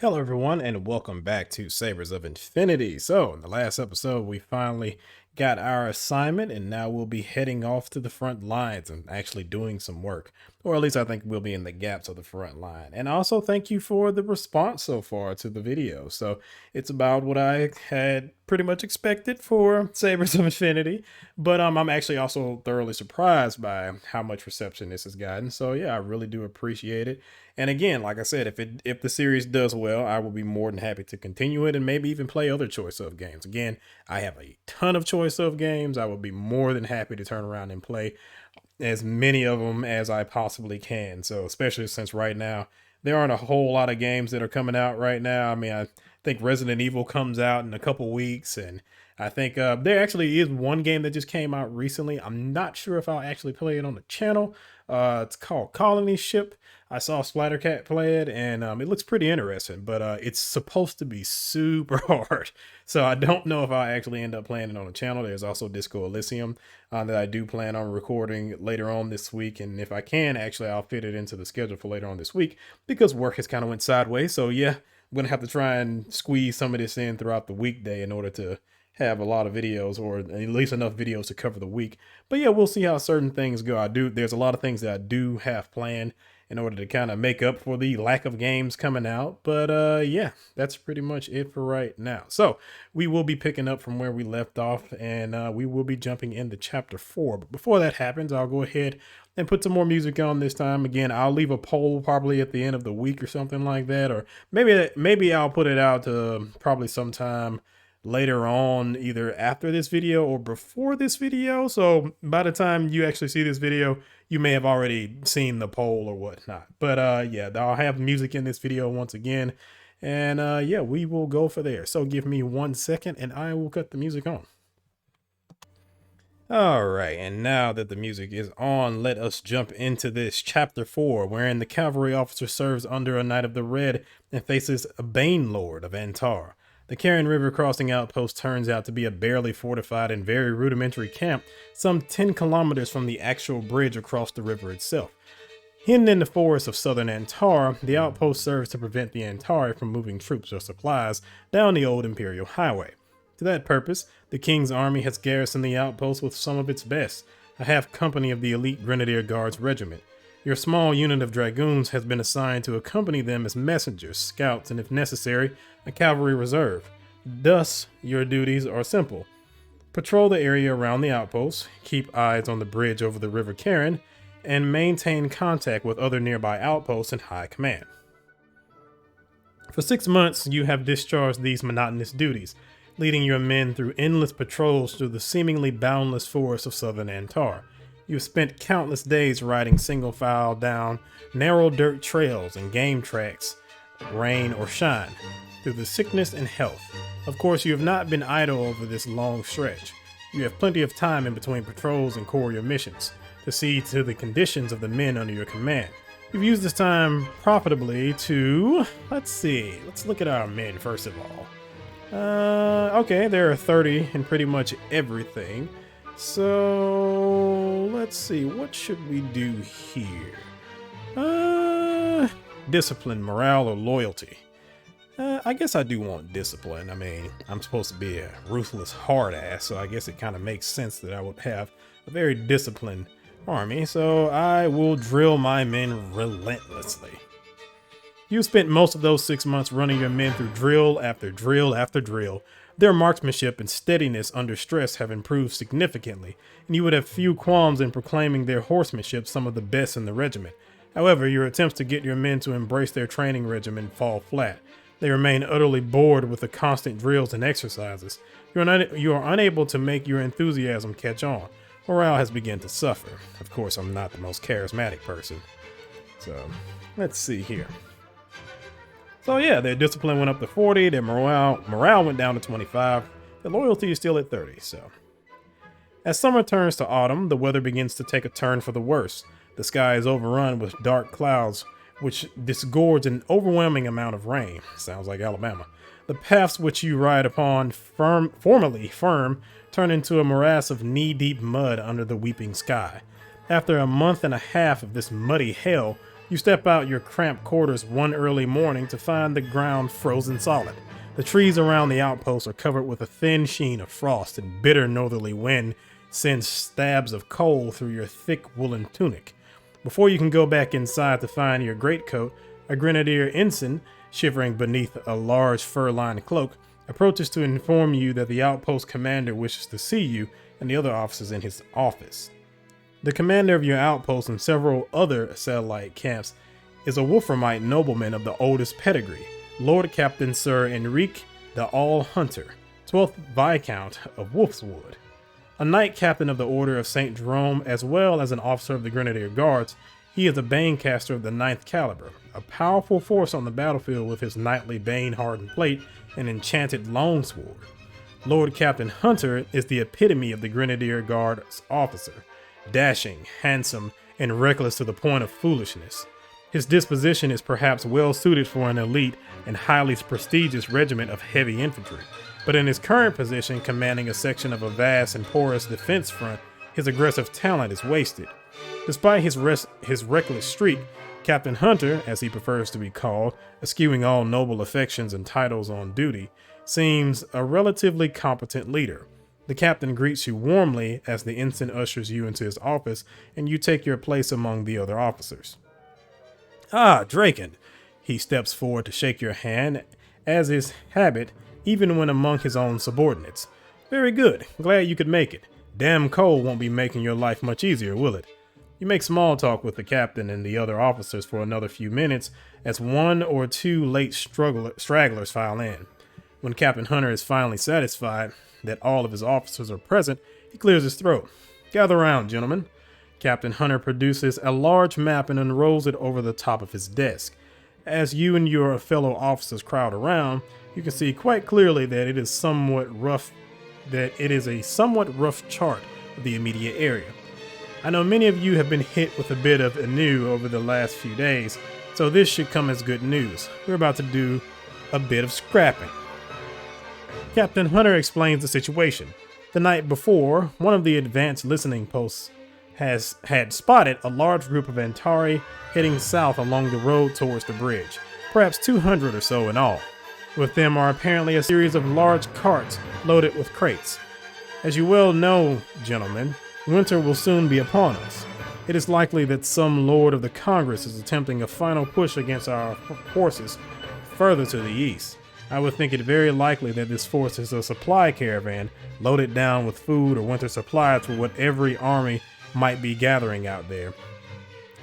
Hello, everyone, and welcome back to Sabres of Infinity. So, in the last episode, we finally got our assignment, and now we'll be heading off to the front lines and actually doing some work. Or at least I think we'll be in the gaps of the front line. And also, thank you for the response so far to the video. So, it's about what I had pretty much expected for Sabres of Infinity. But I'm actually also thoroughly surprised by how much reception this has gotten. So, yeah, I really do appreciate it. And again, like I said, if the series does well, I will be more than happy to continue it and maybe even play other choice of games. Again, I have a ton of choice of games. I will be more than happy to turn around and play as many of them as I possibly can. So, especially since right now there aren't a whole lot of games that are coming out right now. I mean, I think Resident Evil comes out in a couple weeks, and I think there actually is one game that just came out recently. I'm not sure if I'll actually play it on the channel. It's called Colony Ship. I saw Splattercat play it, and it looks pretty interesting, but it's supposed to be super hard. So I don't know if I actually end up playing it on the channel. There's also Disco Elysium that I do plan on recording later on this week, and if I can, actually, I'll fit it into the schedule for later on this week because work has kind of went sideways. So yeah, I'm gonna have to try and squeeze some of this in throughout the weekday in order to have a lot of videos, or at least enough videos to cover the week. But yeah, we'll see how certain things go. There's a lot of things that I do have planned in order to kind of make up for the lack of games coming out. But yeah, that's pretty much it for right now. So we will be picking up from where we left off, and we will be jumping into chapter 4. But before that happens, I'll go ahead and put some more music on this time. Again, I'll leave a poll probably at the end of the week or something like that, or maybe I'll put it out to probably sometime later on, either after this video or before this video. So by the time you actually see this video, you may have already seen the poll or whatnot. But yeah, I'll have music in this video once again, and yeah, we will go for there. So give me 1 second and I will cut the music on. All right, and now that the music is on, let us jump into this chapter 4, wherein the cavalry officer serves under a Knight of the Red and faces a Bane Lord of Antar. The Carrion River crossing outpost turns out to be a barely fortified and very rudimentary camp, some 10 kilometers from the actual bridge across the river itself. Hidden in the forests of southern Antar, the outpost serves to prevent the Antari from moving troops or supplies down the old Imperial Highway. To that purpose, the King's army has garrisoned the outpost with some of its best, a half company of the elite Grenadier Guards Regiment. Your small unit of dragoons has been assigned to accompany them as messengers, scouts, and if necessary, a cavalry reserve. Thus, your duties are simple. Patrol the area around the outpost, keep eyes on the bridge over the River Carrion, and maintain contact with other nearby outposts and high command. For 6 months, you have discharged these monotonous duties, leading your men through endless patrols through the seemingly boundless forests of southern Antar. You've spent countless days riding single file down narrow dirt trails and game tracks, rain or shine, through the sickness and health. Of course, you have not been idle over this long stretch. You have plenty of time in between patrols and courier missions to see to the conditions of the men under your command. You've used this time profitably to, let's look at our men first of all. Okay, there are 30 in pretty much everything. So, let's see, what should we do here? Discipline, morale, or loyalty? I guess I do want discipline. I mean, I'm supposed to be a ruthless hard ass, so I guess it kind of makes sense that I would have a very disciplined army, so I will drill my men relentlessly. You spent most of those 6 months running your men through drill after drill after drill. Their marksmanship and steadiness under stress have improved significantly, and you would have few qualms in proclaiming their horsemanship some of the best in the regiment. However, your attempts to get your men to embrace their training regimen fall flat. They remain utterly bored with the constant drills and exercises. You are unable to make your enthusiasm catch on. Morale has begun to suffer. Of course, I'm not the most charismatic person. So, let's see here. So yeah, their discipline went up to 40, their morale went down to 25, their loyalty is still at 30, so. As summer turns to autumn, the weather begins to take a turn for the worse. The sky is overrun with dark clouds, which disgorge an overwhelming amount of rain. Sounds like Alabama. The paths which you ride upon, formerly firm, turn into a morass of knee-deep mud under the weeping sky. After a month and a half of this muddy hell, You step out your cramped quarters one early morning to find the ground frozen solid. The trees around the outpost are covered with a thin sheen of frost, and bitter northerly wind sends stabs of cold through your thick woolen tunic. Before you can go back inside to find your greatcoat, a grenadier ensign, shivering beneath a large fur-lined cloak, approaches to inform you that the outpost commander wishes to see you and the other officers in his office. The commander of your outpost and several other satellite camps is a Wolframite nobleman of the oldest pedigree, Lord Captain Sir Enrique the All-Hunter, 12th Viscount of Wolfswood. A knight captain of the Order of St. Jerome, as well as an officer of the Grenadier Guards, he is a banecaster of the 9th caliber, a powerful force on the battlefield with his knightly bane-hardened plate and enchanted longsword. Lord Captain Hunter is the epitome of the Grenadier Guards officer, dashing, handsome, and reckless to the point of foolishness. His disposition is perhaps well suited for an elite and highly prestigious regiment of heavy infantry, but in his current position commanding a section of a vast and porous defense front, his aggressive talent is wasted. Despite his reckless streak, Captain Hunter, as he prefers to be called, eschewing all noble affections and titles on duty, seems a relatively competent leader. The captain greets you warmly as the ensign ushers you into his office, and you take your place among the other officers. "Ah, Draken!" He steps forward to shake your hand, as is habit, even when among his own subordinates. "Very good. Glad you could make it. Damn cold won't be making your life much easier, will it?" You make small talk with the captain and the other officers for another few minutes as one or two late stragglers file in. When Captain Hunter is finally satisfied that all of his officers are present, he clears his throat. "Gather round, gentlemen." Captain Hunter produces a large map and unrolls it over the top of his desk. As you and your fellow officers crowd around, you can see quite clearly that it is a somewhat rough chart of the immediate area. I know many of you have been hit with a bit of ennui over the last few days, so this should come as good news. We're about to do a bit of scrapping. Captain Hunter explains the situation. The night before, one of the advanced listening posts had spotted a large group of Antari heading south along the road towards the bridge, perhaps 200 or so in all. With them are apparently a series of large carts loaded with crates. As you well know, gentlemen, winter will soon be upon us. It is likely that some lord of the Congress is attempting a final push against our forces further to the east. I would think it very likely that this force is a supply caravan loaded down with food or winter supplies for what every army might be gathering out there.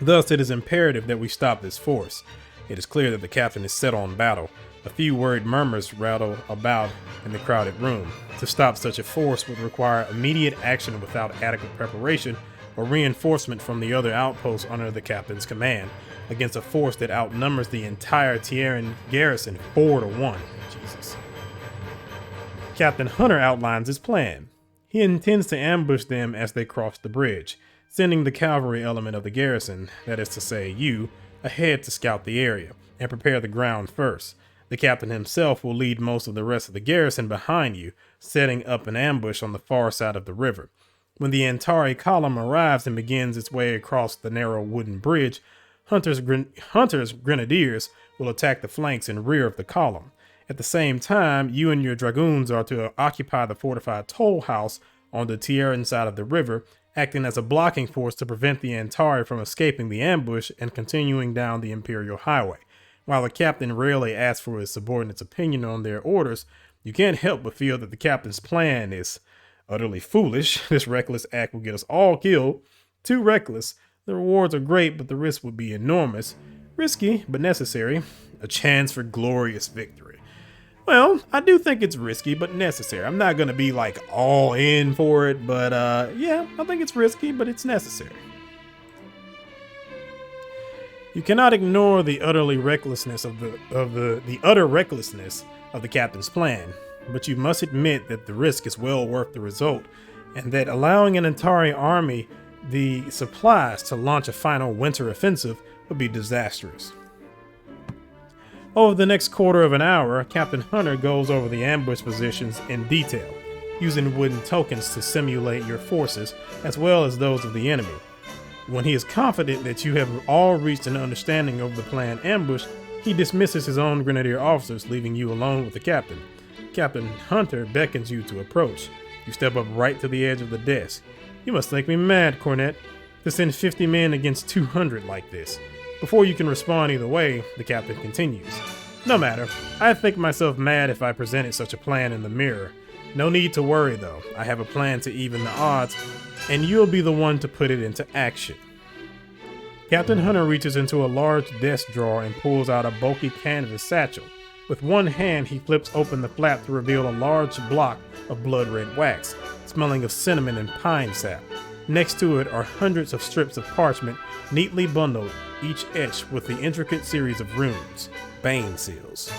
Thus, it is imperative that we stop this force. It is clear that the captain is set on battle. A few worried murmurs rattle about in the crowded room. To stop such a force would require immediate action without adequate preparation or reinforcement from the other outposts under the captain's command, against a force that outnumbers the entire Tierran garrison 4-1. Jesus. Captain Hunter outlines his plan. He intends to ambush them as they cross the bridge, sending the cavalry element of the garrison, that is to say you, ahead to scout the area and prepare the ground first. The captain himself will lead most of the rest of the garrison behind you, setting up an ambush on the far side of the river. When the Antari column arrives and begins its way across the narrow wooden bridge, Hunter's grenadiers will attack the flanks and rear of the column. At the same time, you and your dragoons are to occupy the fortified toll house on the Tierran side of the river, acting as a blocking force to prevent the Antari from escaping the ambush and continuing down the Imperial Highway. While the captain rarely asks for his subordinates' opinion on their orders, you can't help but feel that the captain's plan is utterly foolish. This reckless act will get us all killed. Too reckless. The rewards are great, but the risk would be enormous. Risky, but necessary. A chance for glorious victory. Well, I do think it's risky, but necessary. I'm not going to be like all in for it, but yeah, I think it's risky, but it's necessary. You cannot ignore the utter recklessness of the captain's plan, but you must admit that the risk is well worth the result, and that allowing an Antari army the supplies to launch a final winter offensive would be disastrous. Over the next quarter of an hour, Captain Hunter goes over the ambush positions in detail, using wooden tokens to simulate your forces as well as those of the enemy. When he is confident that you have all reached an understanding of the planned ambush, he dismisses his own grenadier officers, leaving you alone with the captain. Captain Hunter beckons you to approach. You step up right to the edge of the desk. You must think me mad, Cornet, to send 50 men against 200 like this. Before you can respond either way, the captain continues. No matter, I think myself mad if I presented such a plan in the mirror. No need to worry though, I have a plan to even the odds, and you'll be the one to put it into action. Captain Hunter reaches into a large desk drawer and pulls out a bulky canvas satchel. With one hand, he flips open the flap to reveal a large block of blood-red wax, smelling of cinnamon and pine sap. Next to it are hundreds of strips of parchment, neatly bundled, each etched with the intricate series of runes, Bane seals.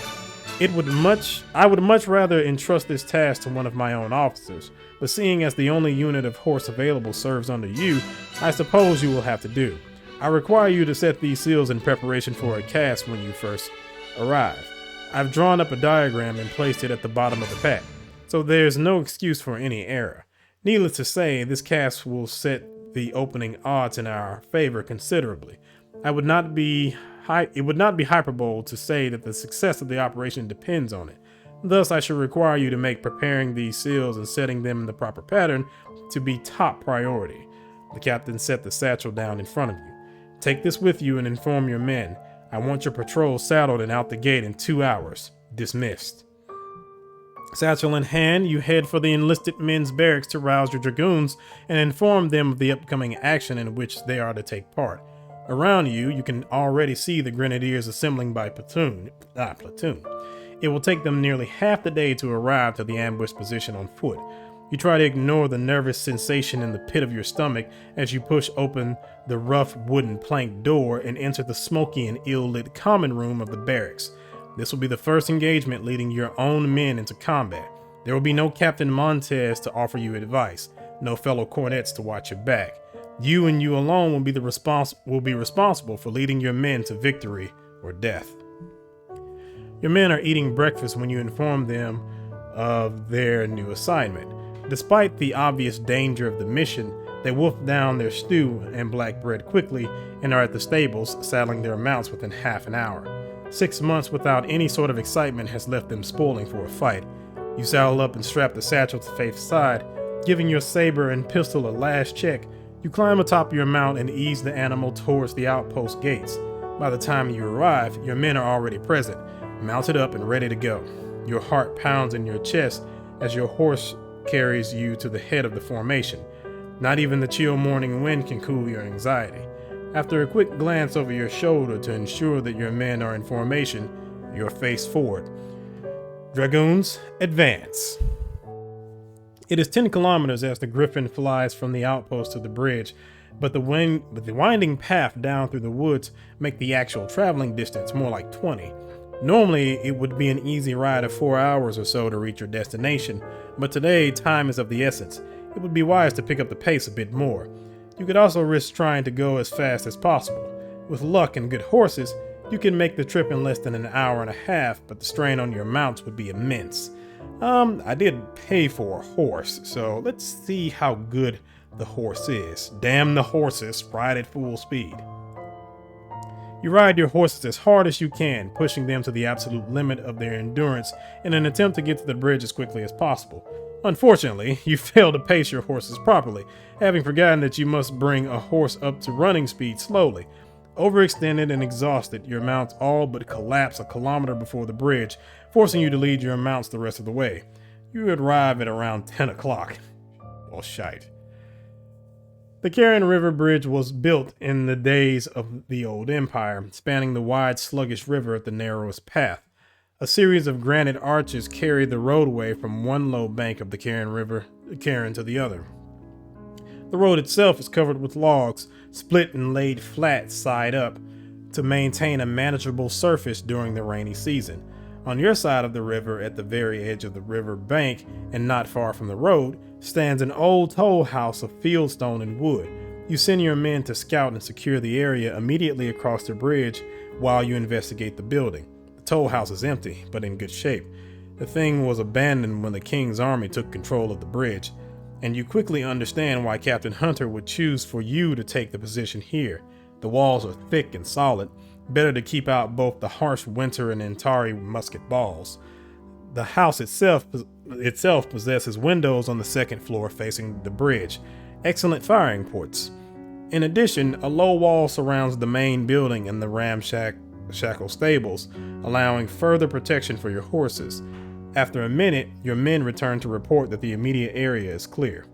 I would much rather entrust this task to one of my own officers, but seeing as the only unit of horse available serves under you, I suppose you will have to do. I require you to set these seals in preparation for a cast when you first arrive. I've drawn up a diagram and placed it at the bottom of the pack, so there's no excuse for any error. Needless to say, this cast will set the opening odds in our favor considerably. It would not be hyperbole to say that the success of the operation depends on it. Thus, I should require you to make preparing these seals and setting them in the proper pattern to be top priority. The captain set the satchel down in front of you. Take this with you and inform your men. I want your patrol saddled and out the gate in 2 hours. Dismissed. Satchel in hand, you head for the enlisted men's barracks to rouse your dragoons and inform them of the upcoming action in which they are to take part. Around you, you can already see the grenadiers assembling by platoon. It will take them nearly half the day to arrive to the ambush position on foot. You try to ignore the nervous sensation in the pit of your stomach as you push open the rough wooden plank door and enter the smoky and ill-lit common room of the barracks. This will be the first engagement leading your own men into combat. There will be no Captain Montez to offer you advice, no fellow cornets to watch your back. You and you alone will be responsible for leading your men to victory or death. Your men are eating breakfast when you inform them of their new assignment. Despite the obvious danger of the mission, they wolf down their stew and black bread quickly and are at the stables, saddling their mounts within half an hour. 6 months without any sort of excitement has left them spoiling for a fight. You saddle up and strap the satchel to Faith's side. Giving your saber and pistol a last check, you climb atop your mount and ease the animal towards the outpost gates. By the time you arrive, your men are already present, mounted up and ready to go. Your heart pounds in your chest as your horse carries you to the head of the formation. Not even the chill morning wind can cool your anxiety. After a quick glance over your shoulder to ensure that your men are in formation, you're face forward. Dragoons, advance. It is 10 kilometers as the Griffin flies from the outpost to the bridge, but the winding path down through the woods make the actual traveling distance more like 20. Normally, it would be an easy ride of 4 hours or so to reach your destination, but today time is of the essence. It would be wise to pick up the pace a bit more. You could also risk trying to go as fast as possible. With luck and good horses, you can make the trip in less than an hour and a half, but the strain on your mounts would be immense. I did pay for a horse, so let's see how good the horse is. Damn the horses, ride at full speed. You ride your horses as hard as you can, pushing them to the absolute limit of their endurance in an attempt to get to the bridge as quickly as possible. Unfortunately, you fail to pace your horses properly, having forgotten that you must bring a horse up to running speed slowly. Overextended and exhausted, your mounts all but collapse a kilometer before the bridge, forcing you to lead your mounts the rest of the way. You arrive at around 10 o'clock. Well, shite. The Carrion River Bridge was built in the days of the old empire, spanning the wide, sluggish river at the narrowest path. A series of granite arches carry the roadway from one low bank of the Carrion to the other. The road itself is covered with logs, split and laid flat side up, to maintain a manageable surface during the rainy season. On your side of the river, at the very edge of the river bank and not far from the road, stands an old toll house of fieldstone and wood. You send your men to scout and secure the area immediately across the bridge while you investigate the building. The toll house is empty, but in good shape. The thing was abandoned when the king's army took control of the bridge. and you quickly understand why Captain Hunter would choose for you to take the position here. The walls are thick and solid, better to keep out both the harsh winter and Antari musket balls. The house itself possesses windows on the second floor facing the bridge, excellent firing ports. In addition, a low wall surrounds the main building and the ramshackle stables, allowing further protection for your horses. After a minute, your men return to report that the immediate area is clear.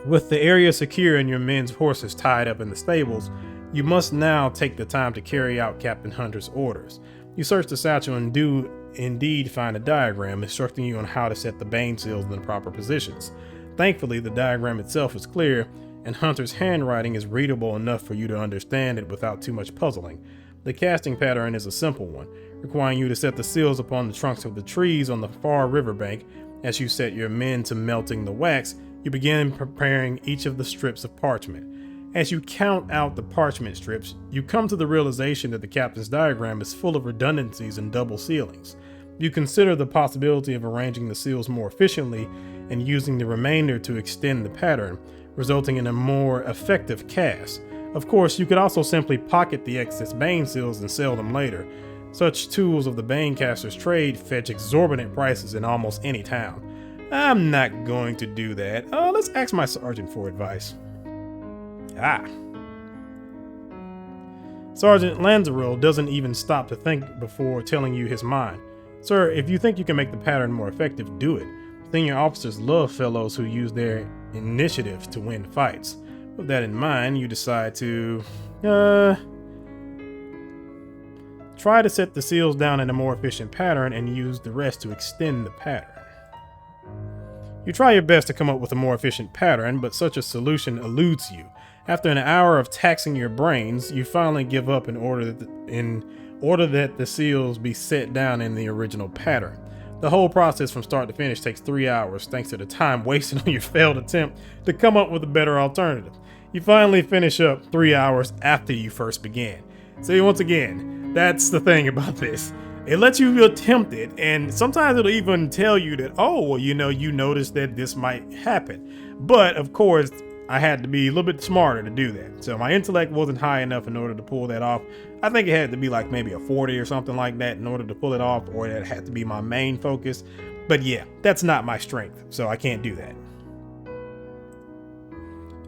With the area secure and your men's horses tied up in the stables, you must now take the time to carry out Captain Hunter's orders. You search the satchel and do indeed find a diagram instructing you on how to set the bane seals in the proper positions. Thankfully, the diagram itself is clear, and Hunter's handwriting is readable enough for you to understand it without too much puzzling. The casting pattern is a simple one, requiring you to set the seals upon the trunks of the trees on the far riverbank. As you set your men to melting the wax, you begin preparing each of the strips of parchment. As you count out the parchment strips, you come to the realization that the captain's diagram is full of redundancies and double sealings. You consider the possibility of arranging the seals more efficiently and using the remainder to extend the pattern, resulting in a more effective cast. Of course, you could also simply pocket the excess bane seals and sell them later. Such tools of the banecaster's trade fetch exorbitant prices in almost any town. I'm not going to do that. Let's ask my sergeant for advice. Sergeant Lanzaril doesn't even stop to think before telling you his mind. Sir, if you think you can make the pattern more effective, do it. Senior officers love fellows who use their initiative to win fights. With that in mind, you decide to try to set the seals down in a more efficient pattern and use the rest to extend the pattern. You try your best to come up with a more efficient pattern, but such a solution eludes you. After an hour of taxing your brains, you finally give up in order that the seals be set down in the original pattern. The whole process from start to finish takes 3 hours thanks to the time wasted on your failed attempt to come up with a better alternative. You finally finish up 3 hours after you first began. See, once again, that's the thing about this. It lets you attempt it, and sometimes it'll even tell you that, you noticed that this might happen. But of course, I had to be a little bit smarter to do that. So my intellect wasn't high enough in order to pull that off. I think it had to be like maybe a 40 or something like that in order to pull it off, or that had to be my main focus. But yeah, that's not my strength, so I can't do that.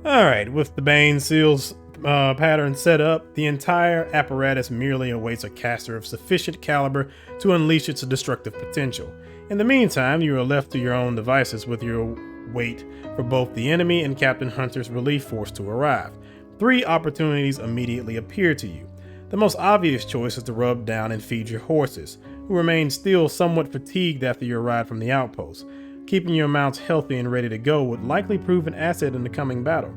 Alright, with the Bane Seals pattern set up, the entire apparatus merely awaits a caster of sufficient caliber to unleash its destructive potential. In the meantime, you are left to your own devices with your wait for both the enemy and Captain Hunter's relief force to arrive. 3 opportunities immediately appear to you. The most obvious choice is to rub down and feed your horses, who remain still somewhat fatigued after your ride from the outpost. Keeping your mounts healthy and ready to go would likely prove an asset in the coming battle.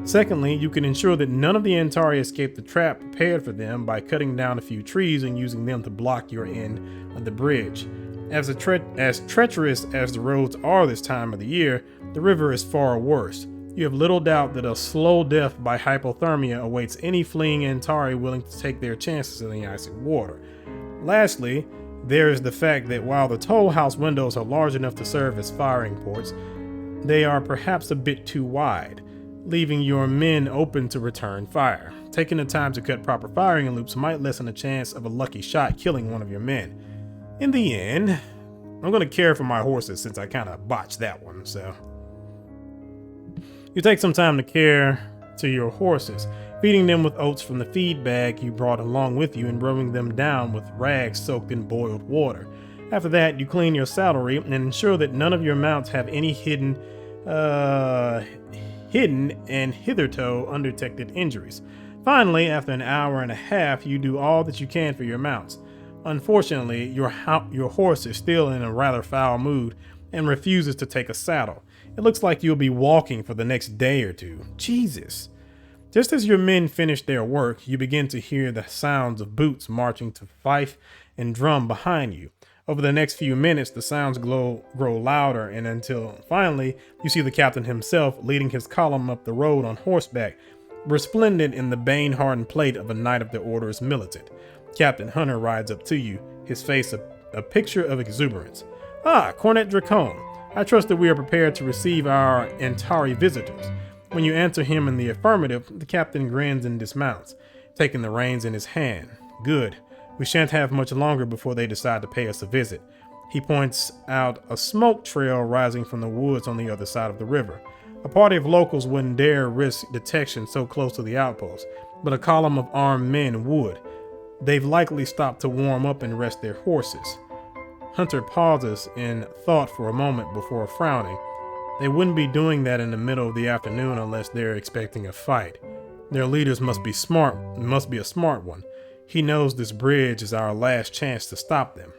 Secondly, you can ensure that none of the Antari escape the trap prepared for them by cutting down a few trees and using them to block your end of the bridge. As treacherous as the roads are this time of the year, the river is far worse. You have little doubt that a slow death by hypothermia awaits any fleeing Antari willing to take their chances in the icy water. Lastly, there is the fact that while the toll house windows are large enough to serve as firing ports, they are perhaps a bit too wide, leaving your men open to return fire. Taking the time to cut proper firing loops might lessen the chance of a lucky shot killing one of your men. In the end, I'm going to care for my horses since I kind of botched that one, so. You take some time to care to your horses, feeding them with oats from the feed bag you brought along with you and rubbing them down with rags soaked in boiled water. After that, you clean your saddlery and ensure that none of your mounts have any hidden and hitherto undetected injuries. Finally, after an hour and a half, you do all that you can for your mounts. Unfortunately, your horse is still in a rather foul mood and refuses to take a saddle. It looks like you'll be walking for the next day or two. Jesus. Just as your men finish their work, you begin to hear the sounds of boots marching to fife and drum behind you. Over the next few minutes, the sounds grow louder, and until finally you see the captain himself leading his column up the road on horseback, resplendent in the bane-hardened plate of a Knight of the Order's militant. Captain Hunter rides up to you, his face a picture of exuberance. Ah, Cornet Dracone. I trust that we are prepared to receive our Antari visitors. When you answer him in the affirmative, the captain grins and dismounts, taking the reins in his hand. Good. We shan't have much longer before they decide to pay us a visit. He points out a smoke trail rising from the woods on the other side of the river. A party of locals wouldn't dare risk detection so close to the outpost, but a column of armed men would. They've likely stopped to warm up and rest their horses. Hunter pauses in thought for a moment before frowning. They wouldn't be doing that in the middle of the afternoon unless they're expecting a fight. Their leaders must be a smart one. He knows this bridge is our last chance to stop them.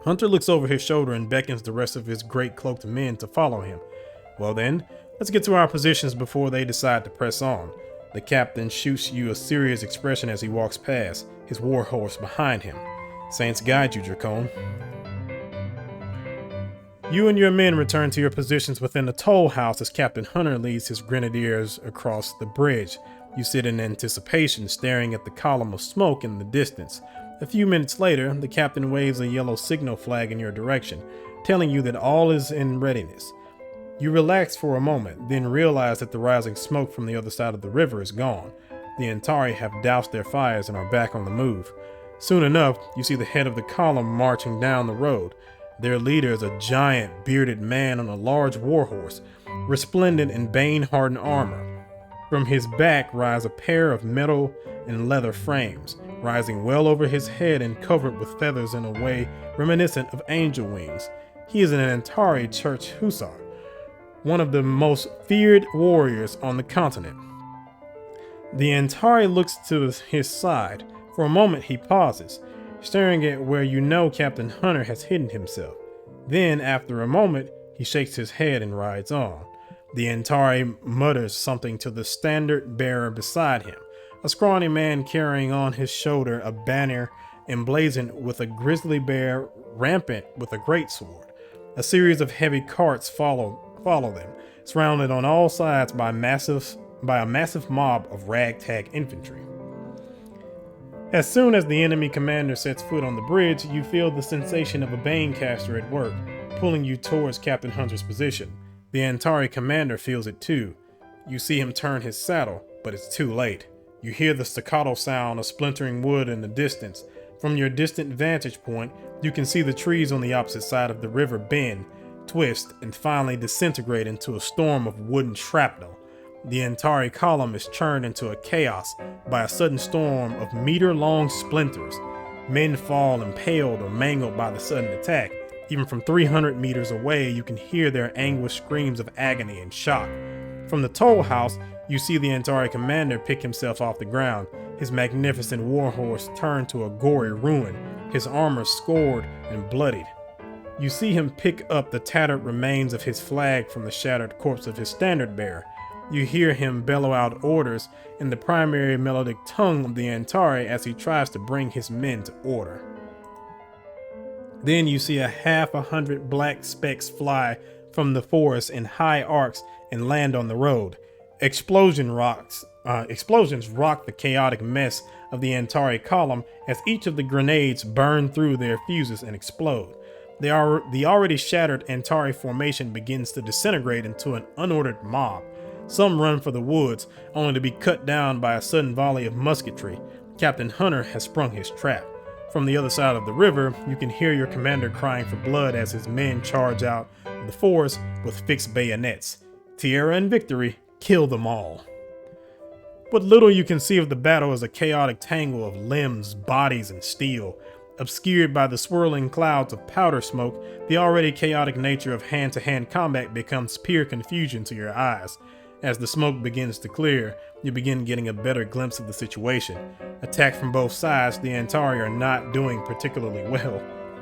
Hunter looks over his shoulder and beckons the rest of his great cloaked men to follow him. Well then, let's get to our positions before they decide to press on. The captain shoots you a serious expression as he walks past, his warhorse behind him. Saints guide you, Dracone. You and your men return to your positions within the toll house as Captain Hunter leads his grenadiers across the bridge. You sit in anticipation, staring at the column of smoke in the distance. A few minutes later, the captain waves a yellow signal flag in your direction, telling you that all is in readiness. You relax for a moment, then realize that the rising smoke from the other side of the river is gone. The Antari have doused their fires and are back on the move. Soon enough, you see the head of the column marching down the road. Their leader is a giant, bearded man on a large warhorse, resplendent in bane-hardened armor. From his back rise a pair of metal and leather frames, rising well over his head and covered with feathers in a way reminiscent of angel wings. He is an Antari church hussar, one of the most feared warriors on the continent. The Antari looks to his side. For a moment he pauses, staring at where you know Captain Hunter has hidden himself. Then, after a moment, he shakes his head and rides on. The Antari mutters something to the standard bearer beside him, a scrawny man carrying on his shoulder a banner emblazoned with a grizzly bear rampant with a greatsword. A series of heavy carts follow them, surrounded on all sides by a massive mob of ragtag infantry. As soon as the enemy commander sets foot on the bridge, you feel the sensation of a banecaster at work, pulling you towards Captain Hunter's position. The Antari commander feels it too. You see him turn his saddle, but it's too late. You hear the staccato sound of splintering wood in the distance. From your distant vantage point, you can see the trees on the opposite side of the river bend, twist, and finally disintegrate into a storm of wooden shrapnel. The Antari column is churned into a chaos by a sudden storm of meter-long splinters. Men fall impaled or mangled by the sudden attack. Even from 300 meters away, you can hear their anguished screams of agony and shock. From the toll house, you see the Antari commander pick himself off the ground, his magnificent warhorse turned to a gory ruin, his armor scored and bloodied. You see him pick up the tattered remains of his flag from the shattered corpse of his standard bearer. You hear him bellow out orders in the primary melodic tongue of the Antari as he tries to bring his men to order. Then you see 100 black specks fly from the forest in high arcs and land on the road. Explosions rock the chaotic mess of the Antari column as each of the grenades burn through their fuses and explode. The already shattered Antari formation begins to disintegrate into an unordered mob. Some run for the woods, only to be cut down by a sudden volley of musketry. Captain Hunter has sprung his trap. From the other side of the river, you can hear your commander crying for blood as his men charge out of the forest with fixed bayonets. Tierra and victory, kill them all. What little you can see of the battle is a chaotic tangle of limbs, bodies, and steel. Obscured by the swirling clouds of powder smoke, the already chaotic nature of hand-to-hand combat becomes pure confusion to your eyes. As the smoke begins to clear, you begin getting a better glimpse of the situation. Attacked from both sides, the Antari are not doing particularly well.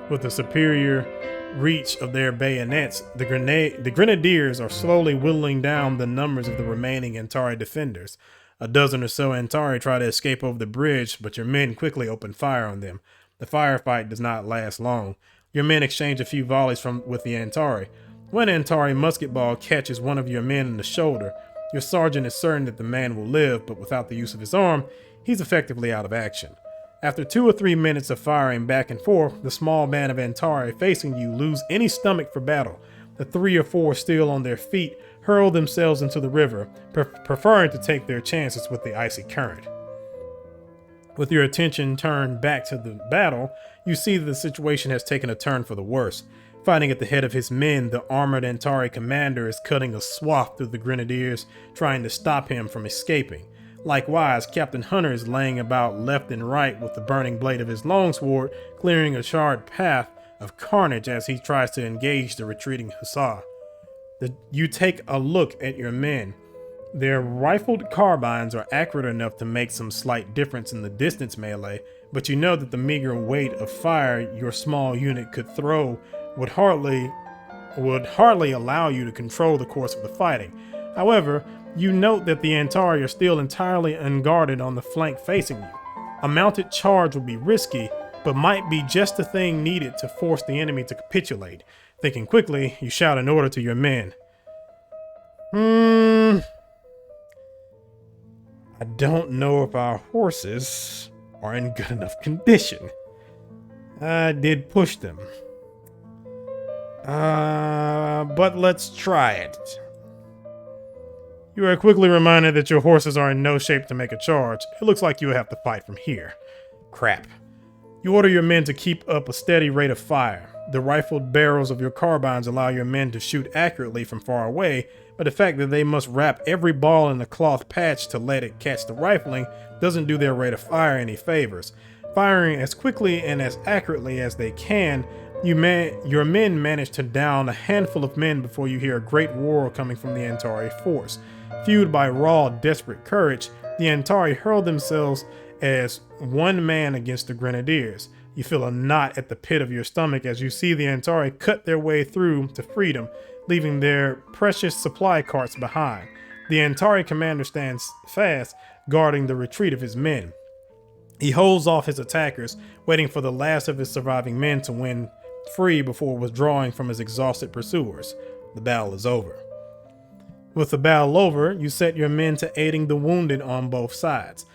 With the superior reach of their bayonets, the grenadiers are slowly whittling down the numbers of the remaining Antari defenders. A dozen or so Antari try to escape over the bridge, but your men quickly open fire on them. The firefight does not last long. Your men exchange a few volleys with the Antari. One Antari musket ball catches one of your men in the shoulder. Your sergeant is certain that the man will live, but without the use of his arm, he's effectively out of action. After 2 or 3 minutes of firing back and forth, the small band of Antari facing you lose any stomach for battle. The 3 or 4 still on their feet hurl themselves into the river, preferring to take their chances with the icy current. With your attention turned back to the battle, you see that the situation has taken a turn for the worse. Fighting at the head of his men, the armored Antari commander is cutting a swath through the grenadiers, trying to stop him from escaping. Likewise, Captain Hunter is laying about left and right with the burning blade of his longsword, clearing a charred path of carnage as he tries to engage the retreating hussar. You take a look at your men. Their rifled carbines are accurate enough to make some slight difference in the distance melee, but you know that the meager weight of fire your small unit could throw would hardly allow you to control the course of the fighting. However, you note that the Antari are still entirely unguarded on the flank facing you. A mounted charge would be risky, but might be just the thing needed to force the enemy to capitulate. Thinking quickly, you shout an order to your men. I don't know if our horses are in good enough condition. I did push them. But let's try it. You are quickly reminded that your horses are in no shape to make a charge. It looks like you will have to fight from here. Crap. You order your men to keep up a steady rate of fire. The rifled barrels of your carbines allow your men to shoot accurately from far away, but the fact that they must wrap every ball in a cloth patch to let it catch the rifling doesn't do their rate of fire any favors. Firing as quickly and as accurately as they can, your men manage to down a handful of men before you hear a great roar coming from the Antari force. Fueled by raw, desperate courage, the Antari hurl themselves as one man against the grenadiers. You feel a knot at the pit of your stomach as you see the Antari cut their way through to freedom, leaving their precious supply carts behind. The Antari commander stands fast, guarding the retreat of his men. He holds off his attackers, waiting for the last of his surviving men to win free before withdrawing from his exhausted pursuers. The battle is over. With the battle over, you set your men to aiding the wounded on both sides.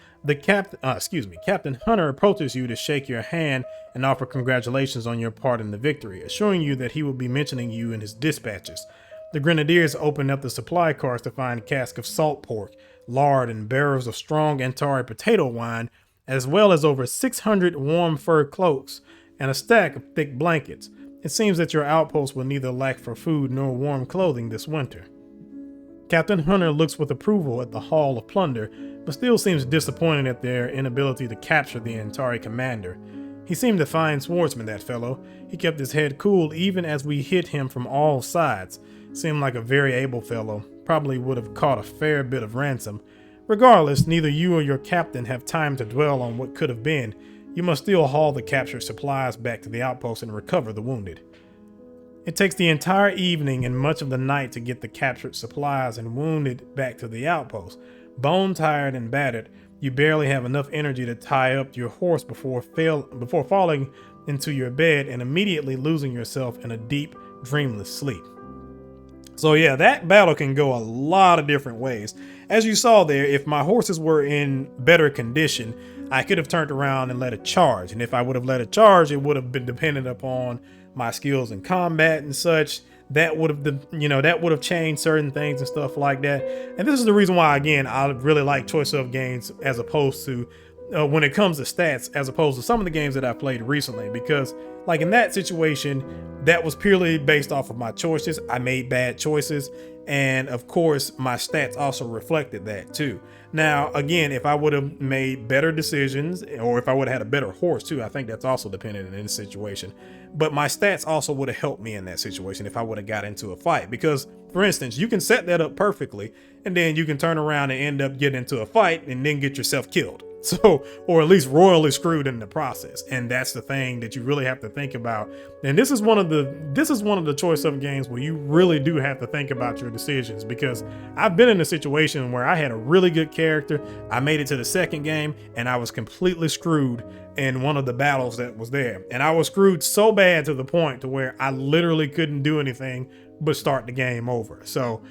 Captain Hunter approaches you to shake your hand and offer congratulations on your part in the victory, assuring you that he will be mentioning you in his dispatches. The grenadiers open up the supply cars to find casks of salt pork, lard, and barrels of strong Antari potato wine, as well as over 600 warm fur cloaks and a stack of thick blankets. It seems that your outpost will neither lack for food nor warm clothing this winter. Captain Hunter looks with approval at the haul of plunder, but still seems disappointed at their inability to capture the Antari commander. He seemed a fine swordsman, that fellow. He kept his head cool even as we hit him from all sides. Seemed like a very able fellow. Probably would have caught a fair bit of ransom. Regardless, neither you or your captain have time to dwell on what could have been. You must still haul the captured supplies back to the outpost and recover the wounded. It takes the entire evening and much of the night to get the captured supplies and wounded back to the outpost. Bone tired and battered, you barely have enough energy to tie up your horse before falling into your bed and immediately losing yourself in a deep, dreamless sleep. So yeah, that battle can go a lot of different ways. As you saw there, if my horses were in better condition, I could have turned around and led a charge. And if I would have led a charge, it would have been dependent upon my skills in combat and such. That would have changed certain things and stuff like that. And this is the reason why, again, I really like choice of games as opposed to when it comes to stats, as opposed to some of the games that I've played recently, because like in that situation, that was purely based off of my choices. I made bad choices. And of course, my stats also reflected that too. Now, again, if I would have made better decisions, or if I would have had a better horse too, I think that's also dependent in this situation. But my stats also would have helped me in that situation if I would have got into a fight. Because, for instance, you can set that up perfectly, and then you can turn around and end up getting into a fight and then get yourself killed. So, or at least royally screwed in the process. And that's the thing that you really have to think about. And this is one of the choice of games where you really do have to think about your decisions, because I've been in a situation where I had a really good character. I made it to the second game and I was completely screwed in one of the battles that was there. And I was screwed so bad to the point to where I literally couldn't do anything but start the game over. So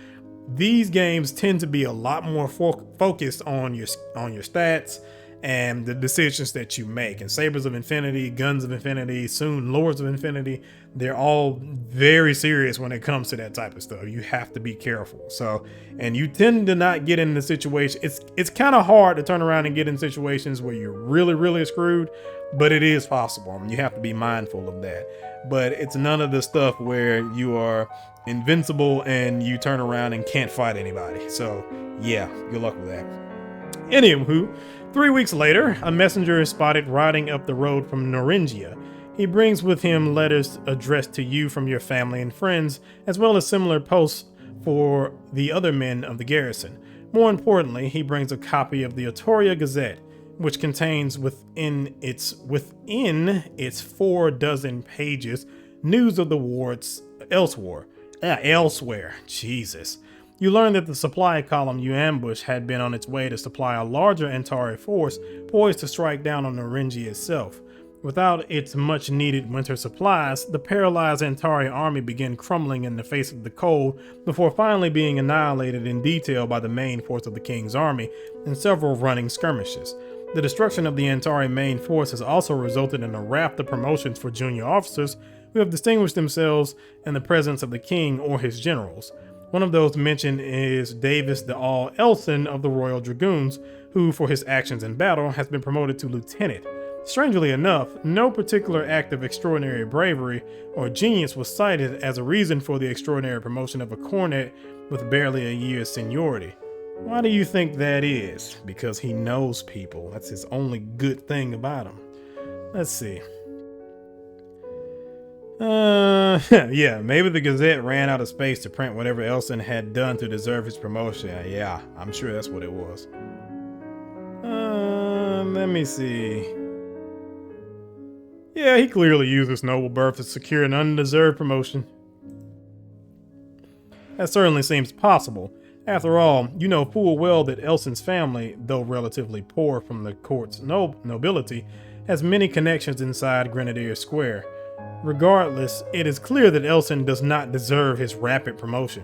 these games tend to be a lot more focused on your stats and the decisions that you make. And Sabres of Infinity, Guns of Infinity, soon Lords of Infinity, they're all very serious when it comes to that type of stuff. You have to be careful. So, and you tend to not get in the situation. It's kind of hard to turn around and get in situations where you're really screwed, but it is possible. I mean, you have to be mindful of that. But it's none of the stuff where you are invincible and you turn around and can't fight anybody. So yeah, good luck with that. Anywho, 3 weeks later, a messenger is spotted riding up the road from Noringia. He brings with him letters addressed to you from your family and friends, as well as similar posts for the other men of the garrison. More importantly, he brings a copy of the Otoria Gazette, which contains within its 4 dozen pages news of the wars elsewhere. Jesus. You learn that the supply column you ambushed had been on its way to supply a larger Antari force poised to strike down on Narinji itself. Without its much needed winter supplies, the paralyzed Antari army began crumbling in the face of the cold before finally being annihilated in detail by the main force of the king's army in several running skirmishes. The destruction of the Antari main force has also resulted in a raft of promotions for junior officers who have distinguished themselves in the presence of the king or his generals. One of those mentioned is Davis the All Elson of the Royal Dragoons, who, for his actions in battle, has been promoted to lieutenant. Strangely enough, no particular act of extraordinary bravery or genius was cited as a reason for the extraordinary promotion of a cornet with barely a year's seniority. Why do you think that is? Because he knows people. That's his only good thing about him. Let's see. Yeah, maybe the Gazette ran out of space to print whatever Elson had done to deserve his promotion. Yeah, I'm sure that's what it was. Let me see. Yeah, he clearly used his noble birth to secure an undeserved promotion. That certainly seems possible. After all, you know full well that Elson's family, though relatively poor from the court's nobility, has many connections inside Grenadier Square. Regardless, it is clear that Elson does not deserve his rapid promotion.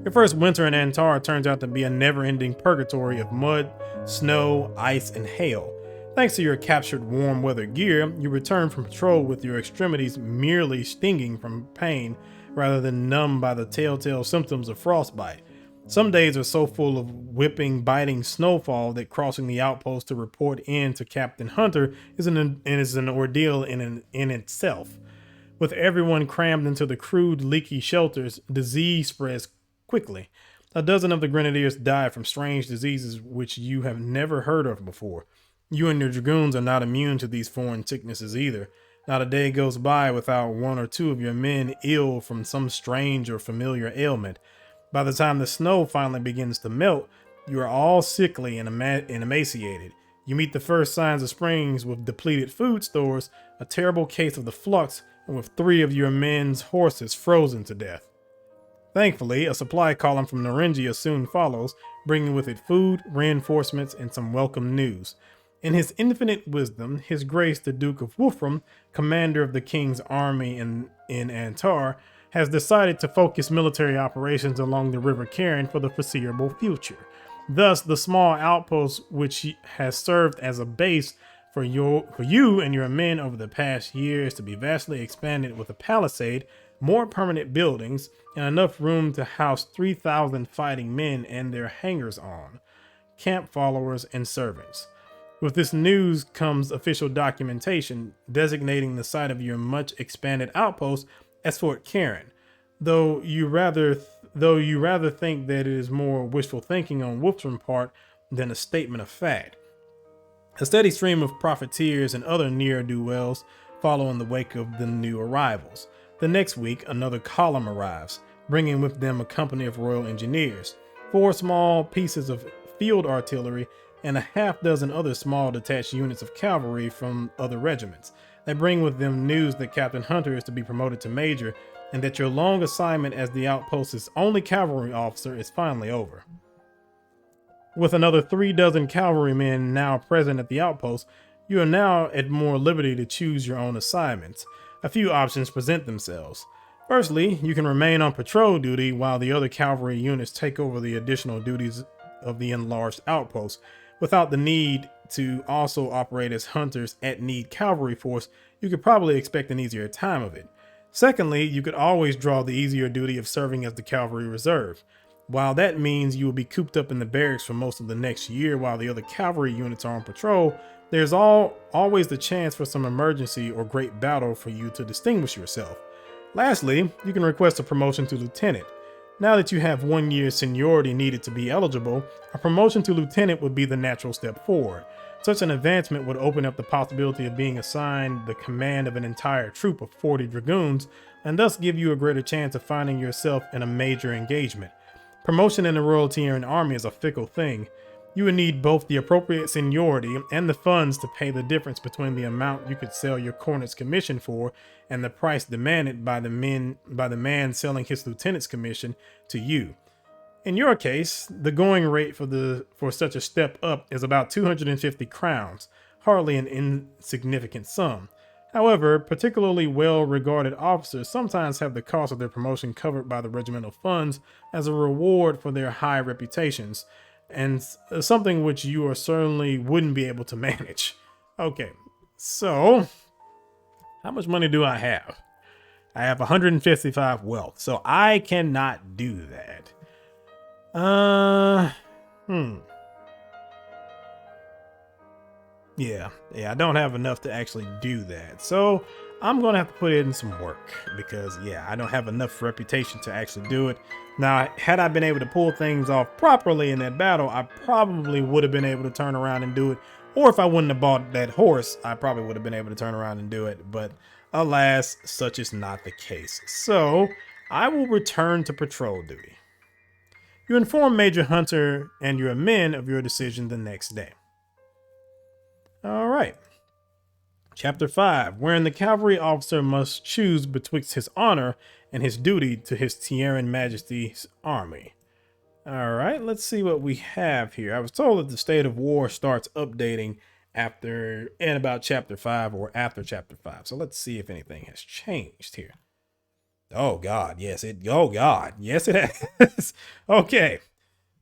Your first winter in Antar turns out to be a never-ending purgatory of mud, snow, ice, and hail. Thanks to your captured warm weather gear, you return from patrol with your extremities merely stinging from pain rather than numb by the telltale symptoms of frostbite. Some days are so full of whipping, biting snowfall that crossing the outpost to report in to Captain Hunter is an ordeal in itself. With everyone crammed into the crude, leaky shelters, disease spreads quickly. A dozen of the grenadiers die from strange diseases which you have never heard of before. You and your dragoons are not immune to these foreign sicknesses either. Not a day goes by without 1 or 2 of your men ill from some strange or familiar ailment. By the time the snow finally begins to melt, you are all sickly and emaciated. You meet the first signs of springs with depleted food stores, a terrible case of the flux, and with 3 of your men's horses frozen to death. Thankfully, a supply column from Naringia soon follows, bringing with it food, reinforcements, and some welcome news. In his infinite wisdom, His Grace the Duke of Wolfram, commander of the king's army in Antar, has decided to focus military operations along the River Cairn for the foreseeable future. Thus, the small outpost which has served as a base for you and your men over the past year is to be vastly expanded with a palisade, more permanent buildings, and enough room to house 3,000 fighting men and their hangers-on, camp followers, and servants. With this news comes official documentation designating the site of your much expanded outpost as Fort Cairn, though you rather think that it is more wishful thinking on Wolfram's part than a statement of fact. A steady stream of profiteers and other ne'er-do-wells follow in the wake of the new arrivals. The next week, another column arrives, bringing with them a company of Royal Engineers, 4 small pieces of field artillery, and a half-dozen other small detached units of cavalry from other regiments. They bring with them news that Captain Hunter is to be promoted to major, and that your long assignment as the outpost's only cavalry officer is finally over. With another 3 dozen cavalrymen now present at the outpost, you are now at more liberty to choose your own assignments. A few options present themselves. Firstly, you can remain on patrol duty while the other cavalry units take over the additional duties of the enlarged outpost, Without the need to also operate as hunters at need cavalry force, you could probably expect an easier time of it. Secondly, you could always draw the easier duty of serving as the cavalry reserve. While that means you will be cooped up in the barracks for most of the next year while the other cavalry units are on patrol, there's always the chance for some emergency or great battle for you to distinguish yourself. Lastly, you can request a promotion to lieutenant. Now that you have 1 year's seniority needed to be eligible, a promotion to lieutenant would be the natural step forward. Such an advancement would open up the possibility of being assigned the command of an entire troop of 40 dragoons, and thus give you a greater chance of finding yourself in a major engagement. Promotion in the Royal Tieren Army is a fickle thing. You would need both the appropriate seniority and the funds to pay the difference between the amount you could sell your cornet's commission for and the price demanded by the man selling his lieutenant's commission to you. In your case, the going rate for such a step up is about 250 crowns, hardly an insignificant sum. However, particularly well-regarded officers sometimes have the cost of their promotion covered by the regimental funds as a reward for their high reputations, and something which you are certainly wouldn't be able to manage. Okay, so how much money do I have? I have 155 wealth, so I cannot do that. Yeah, I don't have enough to actually do that. So I'm going to have to put in some work because, yeah, I don't have enough reputation to actually do it. Now, had I been able to pull things off properly in that battle, I probably would have been able to turn around and do it. Or if I wouldn't have bought that horse, I probably would have been able to turn around and do it. But alas, such is not the case. So I will return to patrol duty. You inform Major Hunter and your men of your decision the next day. All right. Chapter 5, wherein the cavalry officer must choose betwixt his honor and his duty to his Tieren Majesty's army. All right, let's see what we have here. I was told that the state of war starts updating in about chapter 5 or after chapter 5. So let's see if anything has changed here. Oh God, yes, it has. Okay.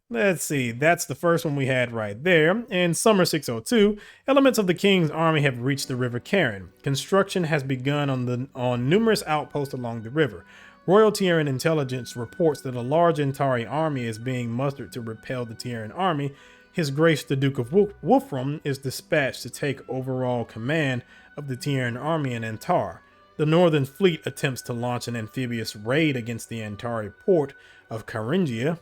Let's see, that's the first one we had right there. In summer 602, elements of the king's army have reached the River Karen. Construction has begun on numerous outposts along the river. Royal Tieren intelligence reports that a large Antari army is being mustered to repel the Tieren army. His Grace the Duke of Wolfram is dispatched to take overall command of the Tieren army in Antar. The Northern Fleet attempts to launch an amphibious raid against the Antari port of Caringia.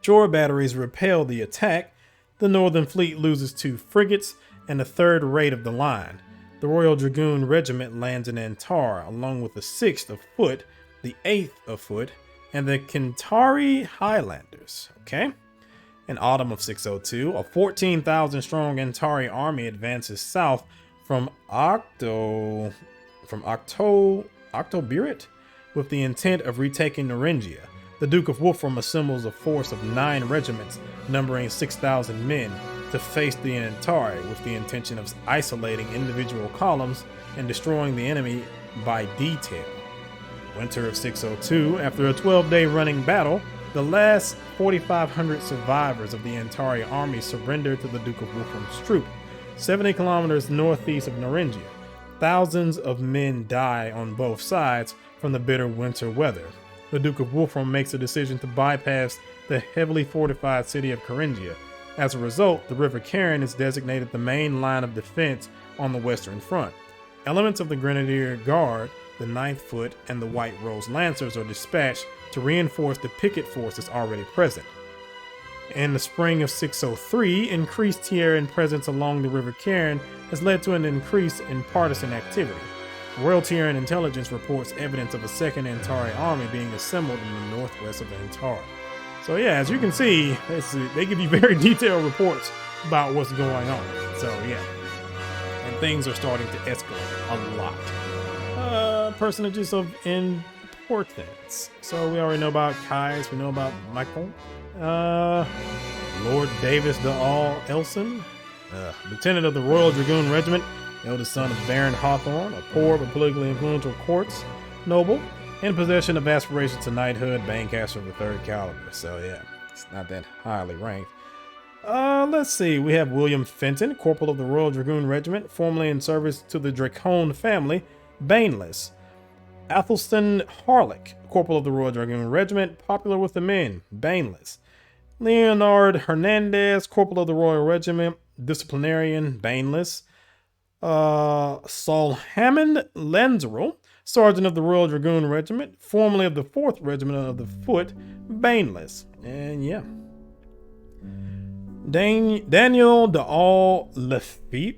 Shore batteries repel the attack. The Northern Fleet loses 2 frigates and a third rate of the line. The Royal Dragoon Regiment lands in Antar, along with the 6th of foot, the 8th of foot, and the Kintari Highlanders. Okay. In autumn of 602, a 14,000 strong Antari army advances south from Octobirit with the intent of retaking Thuringia. The Duke of Wolfram assembles a force of 9 regiments, numbering 6,000 men, to face the Antari with the intention of isolating individual columns and destroying the enemy by detail. Winter of 602, after a 12-day running battle, the last 4,500 survivors of the Antari army surrender to the Duke of Wolfram's troop, 70 kilometers northeast of Thuringia. Thousands of men die on both sides from the bitter winter weather. The Duke of Wolfram makes a decision to bypass the heavily fortified city of Caringia. As a result, the River Karen is designated the main line of defense on the western front. Elements of the Grenadier Guard, the 9th Foot, and the White Rose Lancers are dispatched to reinforce the picket forces already present. In the spring of 603, increased Tieren presence along the River Karen has led to an increase in partisan activity. Royal Tieren intelligence reports evidence of a second Antari army being assembled in the northwest of Antar. So yeah, as you can see, they give you very detailed reports about what's going on. So yeah, and things are starting to escalate a lot. Personages of importance. So we already know about Kais, we know about Michael. Lord Davis de All Elson, lieutenant of the Royal Dragoon Regiment, eldest son of Baron Hawthorne, a poor but politically influential courts noble, in possession of aspirations to knighthood, Banecaster of the 3rd caliber. So yeah, it's not that highly ranked. Let's see. We have William Fenton, Corporal of the Royal Dragoon Regiment, formerly in service to the Dracone family, Baneless. Athelstan Harlick, Corporal of the Royal Dragoon Regiment, popular with the men, Baneless. Leonard Hernandez, Corporal of the Royal Regiment, disciplinarian, Baneless. Saul Hammond Lanzerl, Sergeant of the Royal Dragoon Regiment, formerly of the 4th Regiment of the Foot, Baneless. And yeah. Daniel Daal Lefebvre?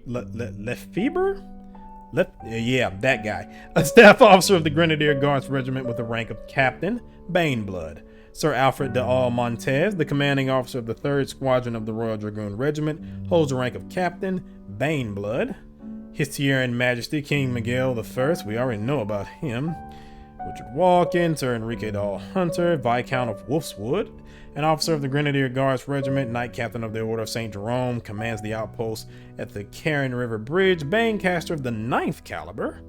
Yeah, that guy. A staff officer of the Grenadier Guards Regiment with the rank of Captain, Baneblood. Sir Alfred Daal Montez, the commanding officer of the 3rd Squadron of the Royal Dragoon Regiment, holds the rank of Captain, Baneblood. His Tierran Majesty King Miguel I, we already know about him. Richard Walken, Sir Enrique Dahl Hunter, Viscount of Wolfswood, an officer of the Grenadier Guards Regiment, Knight Captain of the Order of St. Jerome, commands the outpost at the Carron River Bridge, Banecaster of the 9th caliber,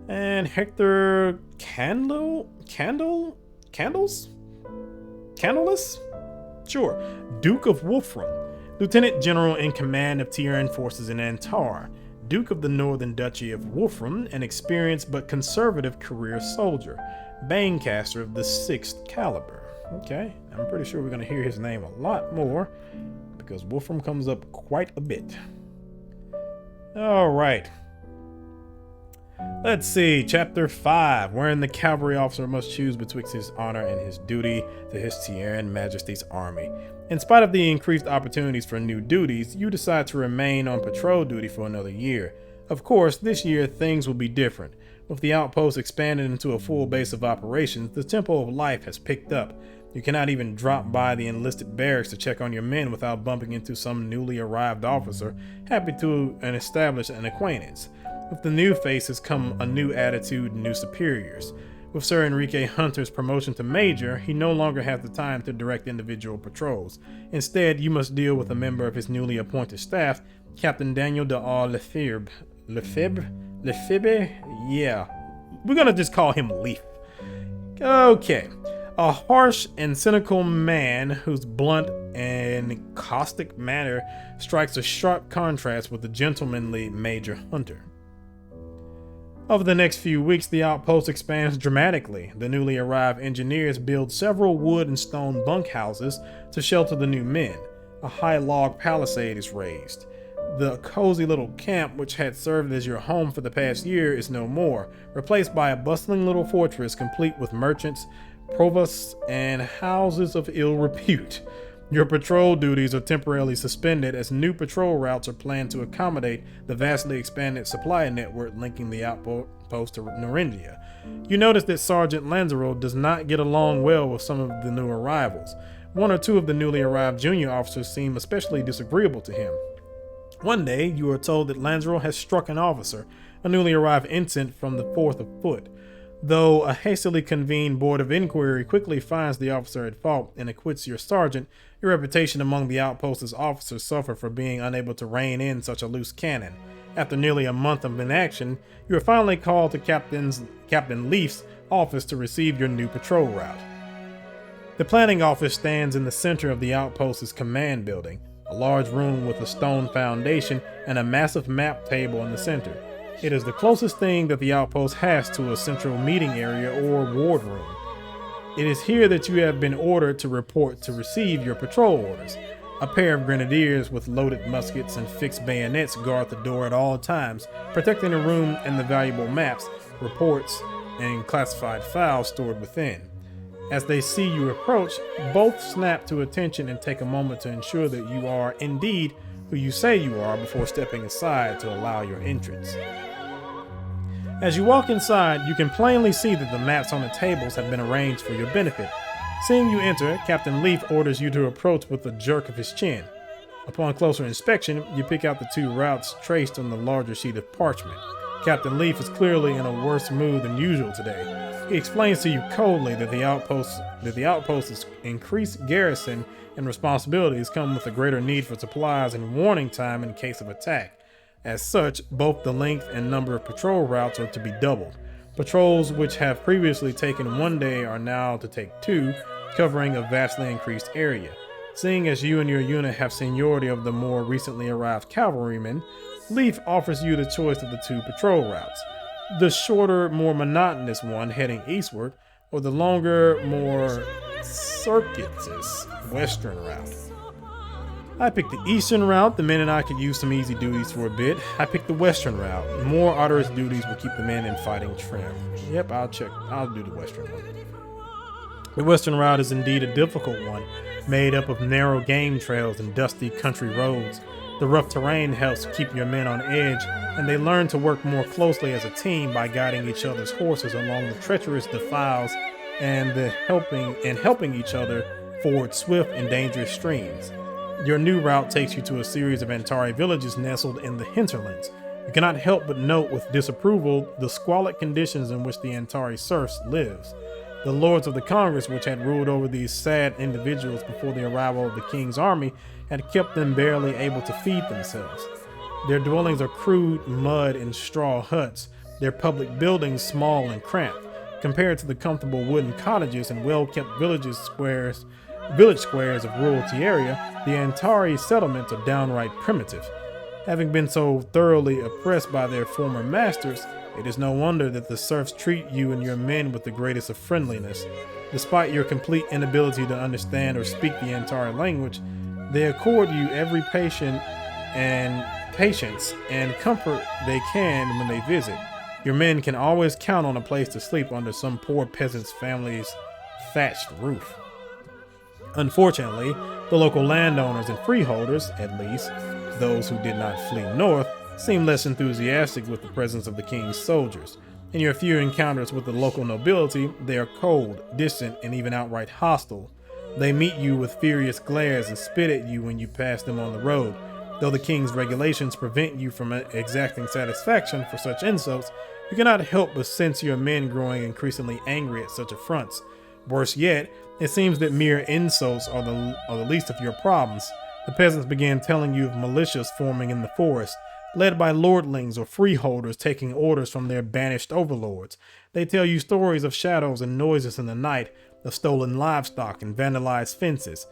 and Hector Candles? Sure. Duke of Wolfram, Lieutenant General in command of Tierran forces in Antar, Duke of the Northern Duchy of Wolfram, an experienced but conservative career soldier, Banecaster of the 6th caliber. Okay, I'm pretty sure we're going to hear his name a lot more because Wolfram comes up quite a bit. All right. Let's see, Chapter 5, wherein the cavalry officer must choose betwixt his honor and his duty to his Tierran Majesty's army. In spite of the increased opportunities for new duties, you decide to remain on patrol duty for another year. Of course, this year things will be different. With the outpost expanded into a full base of operations, the tempo of life has picked up. You cannot even drop by the enlisted barracks to check on your men without bumping into some newly arrived officer happy to establish an acquaintance. With the new faces come a new attitude and new superiors. With Sir Enrique Hunter's promotion to Major, he no longer has the time to direct individual patrols. Instead, you must deal with a member of his newly appointed staff, Captain Daniel Daal Lefebvre? Yeah, we're gonna just call him Leaf. Okay. A harsh and cynical man whose blunt and caustic manner strikes a sharp contrast with the gentlemanly Major Hunter. Over the next few weeks, the outpost expands dramatically. The newly arrived engineers build several wood and stone bunkhouses to shelter the new men. A high log palisade is raised. The cozy little camp, which had served as your home for the past year, is no more, replaced by a bustling little fortress complete with merchants, provosts, and houses of ill repute. Your patrol duties are temporarily suspended as new patrol routes are planned to accommodate the vastly expanded supply network linking the outpost to Noringia. You notice that Sergeant Lanzaro does not get along well with some of the new arrivals. One or two of the newly arrived junior officers seem especially disagreeable to him. One day, you are told that Lanzaro has struck an officer, a newly arrived ensign from the 4th of Foot. Though a hastily convened board of inquiry quickly finds the officer at fault and acquits your sergeant, your reputation among the outpost's officers suffer for being unable to rein in such a loose cannon. After nearly a month of inaction, you are finally called to Captain Leaf's office to receive your new patrol route. The planning office stands in the center of the outpost's command building, a large room with a stone foundation and a massive map table in the center. It is the closest thing that the outpost has to a central meeting area or ward room. It is here that you have been ordered to report to receive your patrol orders. A pair of grenadiers with loaded muskets and fixed bayonets guard the door at all times, protecting the room and the valuable maps, reports, and classified files stored within. As they see you approach, both snap to attention and take a moment to ensure that you are indeed who you say you are before stepping aside to allow your entrance. As you walk inside, you can plainly see that the maps on the tables have been arranged for your benefit. Seeing you enter, Captain Leaf orders you to approach with a jerk of his chin. Upon closer inspection, you pick out the two routes traced on the larger sheet of parchment. Captain Leaf is clearly in a worse mood than usual today. He explains to you coldly that the outpost's increased garrison and responsibilities come with a greater need for supplies and warning time in case of attack. As such, both the length and number of patrol routes are to be doubled. Patrols which have previously taken one day are now to take two, covering a vastly increased area. Seeing as you and your unit have seniority of the more recently arrived cavalrymen, Leaf offers you the choice of the two patrol routes. The shorter, more monotonous one heading eastward, or the longer, more circuitous western route. I picked the eastern route. The men and I could use some easy duties for a bit. I picked the western route. More arduous duties will keep the men in fighting trim. Yep, I'll do the western one. The western route is indeed a difficult one, made up of narrow game trails and dusty country roads. The rough terrain helps keep your men on edge, and they learn to work more closely as a team by guiding each other's horses along the treacherous defiles and helping each other ford swift and dangerous streams. Your new route takes you to a series of Antari villages nestled in the hinterlands. You cannot help but note with disapproval the squalid conditions in which the Antari serfs lives. The lords of the Congress, which had ruled over these sad individuals before the arrival of the king's army, had kept them barely able to feed themselves. Their dwellings are crude mud and straw huts, their public buildings small and cramped. Compared to the comfortable wooden cottages and well-kept village squares of royalty area, the Antari settlements are downright primitive. Having been so thoroughly oppressed by their former masters, it is no wonder that the serfs treat you and your men with the greatest of friendliness. Despite your complete inability to understand or speak the Antari language, they accord you every patience and comfort they can when they visit. Your men can always count on a place to sleep under some poor peasant's family's thatched roof. Unfortunately, the local landowners and freeholders, at least those who did not flee north, seem less enthusiastic with the presence of the king's soldiers. In your few encounters with the local nobility, they are cold, distant, and even outright hostile. They meet you with furious glares and spit at you when you pass them on the road. Though the king's regulations prevent you from exacting satisfaction for such insults, you cannot help but sense your men growing increasingly angry at such affronts. Worse yet, it seems that mere insults are the least of your problems. The peasants began telling you of militias forming in the forest, led by lordlings or freeholders taking orders from their banished overlords. They tell you stories of shadows and noises in the night, of stolen livestock and vandalized fences.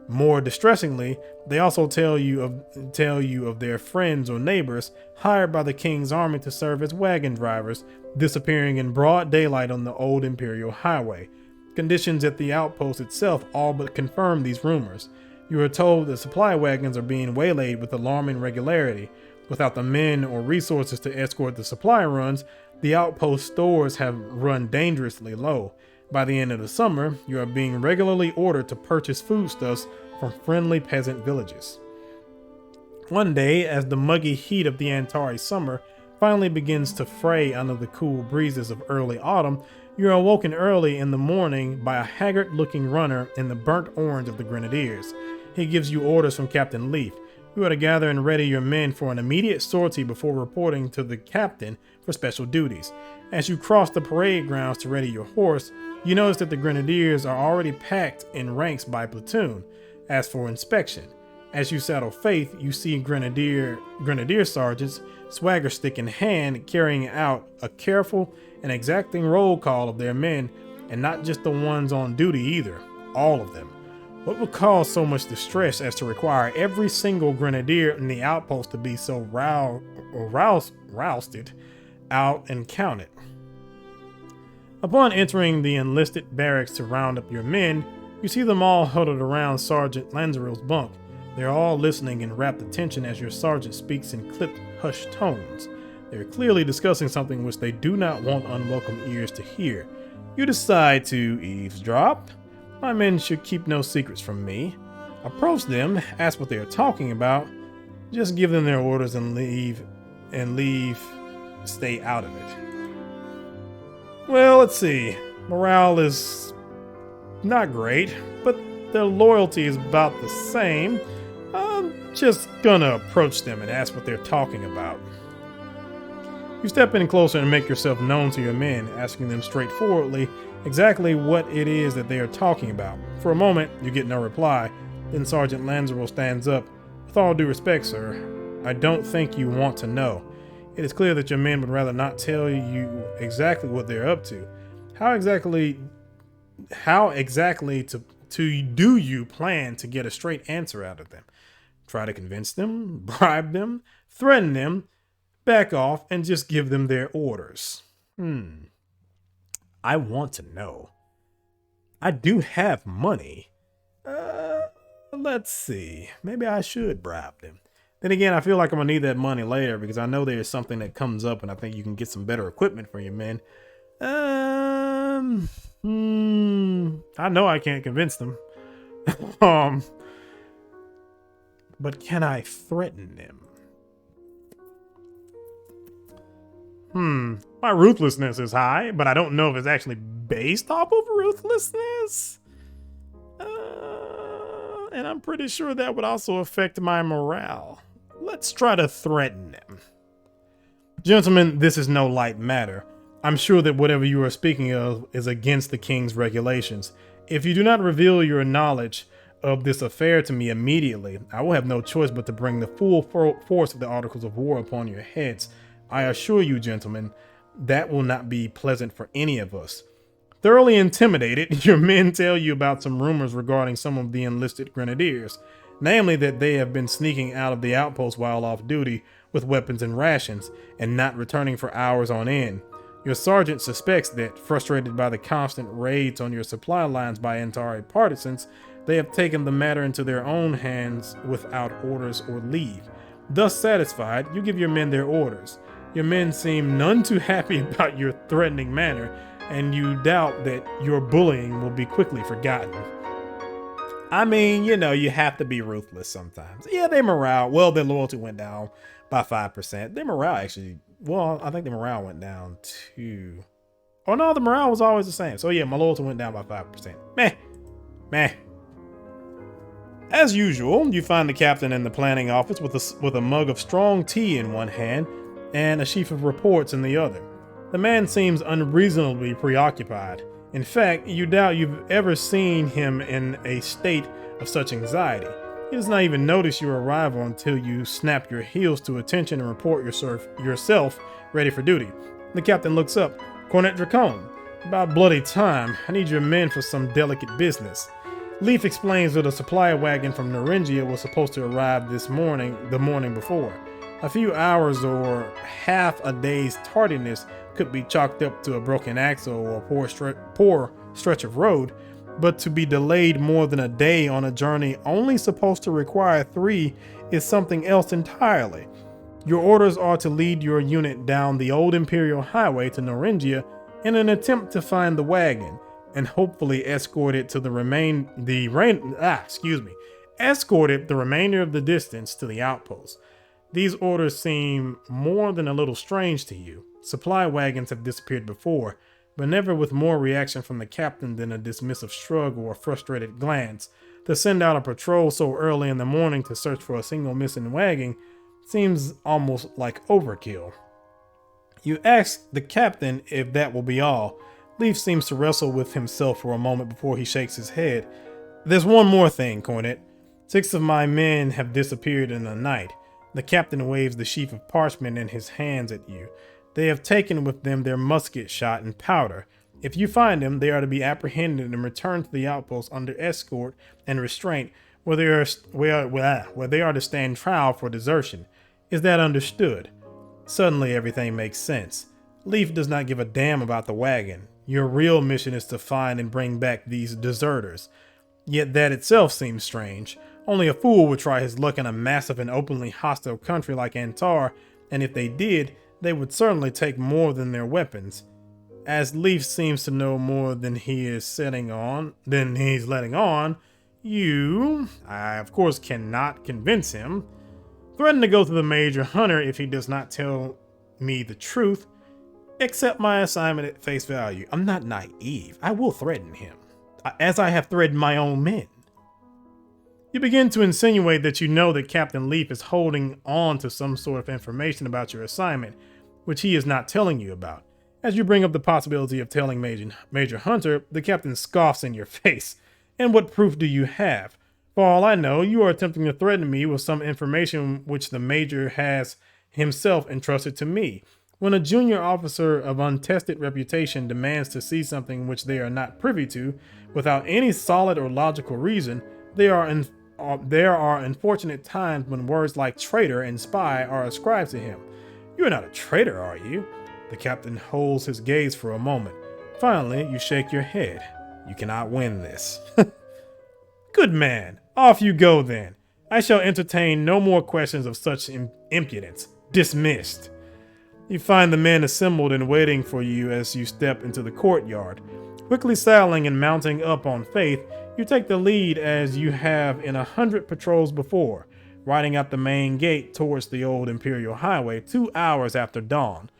More distressingly, they also tell you of their friends or neighbors hired by the king's army to serve as wagon drivers, disappearing in broad daylight on the old imperial highway. Conditions at the outpost itself all but confirm these rumors. You are told that supply wagons are being waylaid with alarming regularity. Without the men or resources to escort the supply runs, the outpost stores have run dangerously low. By the end of the summer, you are being regularly ordered to purchase foodstuffs from friendly peasant villages. One day, as the muggy heat of the Antari summer finally begins to fray under the cool breezes of early autumn, you are awoken early in the morning by a haggard-looking runner in the burnt orange of the Grenadiers. He gives you orders from Captain Leaf. You are to gather and ready your men for an immediate sortie before reporting to the captain for special duties. As you cross the parade grounds to ready your horse, you notice that the Grenadiers are already packed in ranks by platoon. As for inspection, as you saddle Faith, you see Grenadier sergeants, swagger stick in hand, carrying out a careful and exacting roll call of their men, and not just the ones on duty either, all of them. What would cause so much distress as to require every single grenadier in the outpost to be so rousted out and counted? Upon entering the enlisted barracks to round up your men, you see them all huddled around Sergeant Lanzerill's bunk. They're all listening in rapt attention as your sergeant speaks in clipped, hushed tones. They're clearly discussing something which they do not want unwelcome ears to hear. You decide to eavesdrop. My men should keep no secrets from me. Approach them, ask what they are talking about. Just give them their orders and stay out of it. Well, let's see. Morale is not great, but their loyalty is about the same. I'm just gonna approach them and ask what they're talking about. You step in closer and make yourself known to your men, asking them straightforwardly exactly what it is that they are talking about. For a moment, you get no reply. Then Sergeant Lanzerill stands up. With all due respect, sir, I don't think you want to know. It is clear that your men would rather not tell you exactly what they're up to. How exactly to do you plan to get a straight answer out of them? Try to convince them, bribe them, threaten them, back off, and just give them their orders? I want to know. I do have money. Let's see. Maybe I should bribe them. Then again, I feel like I'm gonna need that money later because I know there's something that comes up and I think you can get some better equipment for your men. I know I can't convince them. But can I threaten them? My ruthlessness is high, but I don't know if it's actually based off of ruthlessness. And I'm pretty sure that would also affect my morale. Let's try to threaten them. Gentlemen, this is no light matter. I'm sure that whatever you are speaking of is against the king's regulations. If you do not reveal your knowledge of this affair to me immediately, I will have no choice but to bring the full force of the Articles of War upon your heads. I assure you, gentlemen, that will not be pleasant for any of us. Thoroughly intimidated, your men tell you about some rumors regarding some of the enlisted grenadiers, namely that they have been sneaking out of the outpost while off duty with weapons and rations, and not returning for hours on end. Your sergeant suspects that, frustrated by the constant raids on your supply lines by Antari partisans, they have taken the matter into their own hands without orders or leave. Thus satisfied, you give your men their orders. Your men seem none too happy about your threatening manner, and you doubt that your bullying will be quickly forgotten. I mean, you know, you have to be ruthless sometimes. Yeah, their loyalty went down by 5%. Their morale actually, I think the morale went down too. Oh no, the morale was always the same. So yeah, my loyalty went down by 5%. Meh. As usual, you find the captain in the planning office with a mug of strong tea in one hand and a sheaf of reports in the other. The man seems unreasonably preoccupied. In fact, you doubt you've ever seen him in a state of such anxiety. He does not even notice your arrival until you snap your heels to attention and report yourself ready for duty. The captain looks up. Cornet Dracone, about bloody time. I need your men for some delicate business. Leaf explains that a supply wagon from Thuringia was supposed to arrive the morning before. A few hours or half a day's tardiness could be chalked up to a broken axle or a poor stretch of road, but to be delayed more than a day on a journey only supposed to require 3 is something else entirely. Your orders are to lead your unit down the old Imperial Highway to Thuringia in an attempt to find the wagon, and hopefully escort it the remainder of the distance to the outpost. These orders seem more than a little strange to you. Supply wagons have disappeared before, but never with more reaction from the captain than a dismissive shrug or a frustrated glance. To send out a patrol so early in the morning to search for a single missing wagon seems almost like overkill. You ask the captain if that will be all. Leaf seems to wrestle with himself for a moment before he shakes his head. There's one more thing, Cornet. 6 of my men have disappeared in the night. The captain waves the sheaf of parchment in his hands at you. They have taken with them their musket shot and powder. If you find them, they are to be apprehended and returned to the outpost under escort and restraint, where they are to stand trial for desertion. Is that understood? Suddenly everything makes sense. Leaf does not give a damn about the wagon. Your real mission is to find and bring back these deserters. Yet that itself seems strange. Only a fool would try his luck in a massive and openly hostile country like Antar, and if they did, they would certainly take more than their weapons. As Leaf seems to know more than he's letting on, I of course cannot convince him. Threaten to go to the Major Hunter if he does not tell me the truth. Accept my assignment at face value. I'm not naive. I will threaten him, as I have threatened my own men. You begin to insinuate that you know that Captain Leaf is holding on to some sort of information about your assignment, which he is not telling you about. As you bring up the possibility of telling Major Hunter, the captain scoffs in your face. And what proof do you have? For all I know, you are attempting to threaten me with some information which the Major has himself entrusted to me. When a junior officer of untested reputation demands to see something which they are not privy to, without any solid or logical reason, there are unfortunate times when words like traitor and spy are ascribed to him. You are not a traitor, are you? The captain holds his gaze for a moment. Finally, you shake your head. You cannot win this. Good man. Off you go then. I shall entertain no more questions of such impudence. Dismissed. You find the men assembled and waiting for you as you step into the courtyard. Quickly saddling and mounting up on Faith, you take the lead as you have in 100 patrols before, riding out the main gate towards the old Imperial Highway 2 hours after dawn.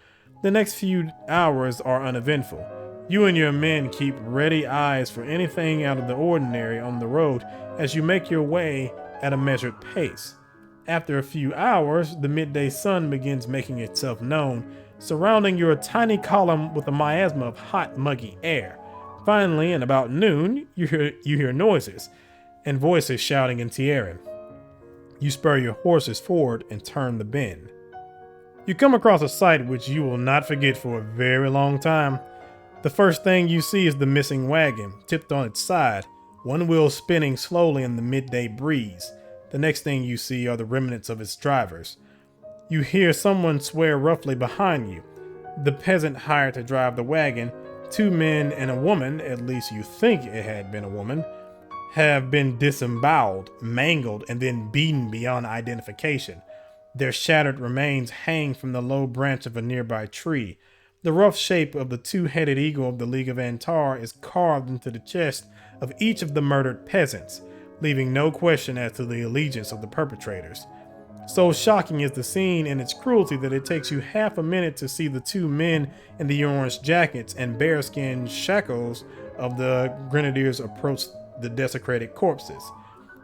The next few hours are uneventful. You and your men keep ready eyes for anything out of the ordinary on the road as you make your way at a measured pace. After a few hours, the midday sun begins making itself known, surrounding your tiny column with a miasma of hot, muggy air. Finally, and about noon, you hear noises and voices shouting in Tieran. You spur your horses forward and turn the bend. You come across a sight which you will not forget for a very long time. The first thing you see is the missing wagon, tipped on its side, one wheel spinning slowly in the midday breeze. The next thing you see are the remnants of its drivers. You hear someone swear roughly behind you. The peasant hired to drive the wagon, 2 men and a woman, at least you think it had been a woman, have been disemboweled, mangled, and then beaten beyond identification. Their shattered remains hang from the low branch of a nearby tree. The rough shape of the 2-headed eagle of the League of Antar is carved into the chest of each of the murdered peasants, leaving no question as to the allegiance of the perpetrators. So shocking is the scene and its cruelty that it takes you half a minute to see the 2 men in the orange jackets and bearskin shakos of the grenadiers approach the desecrated corpses.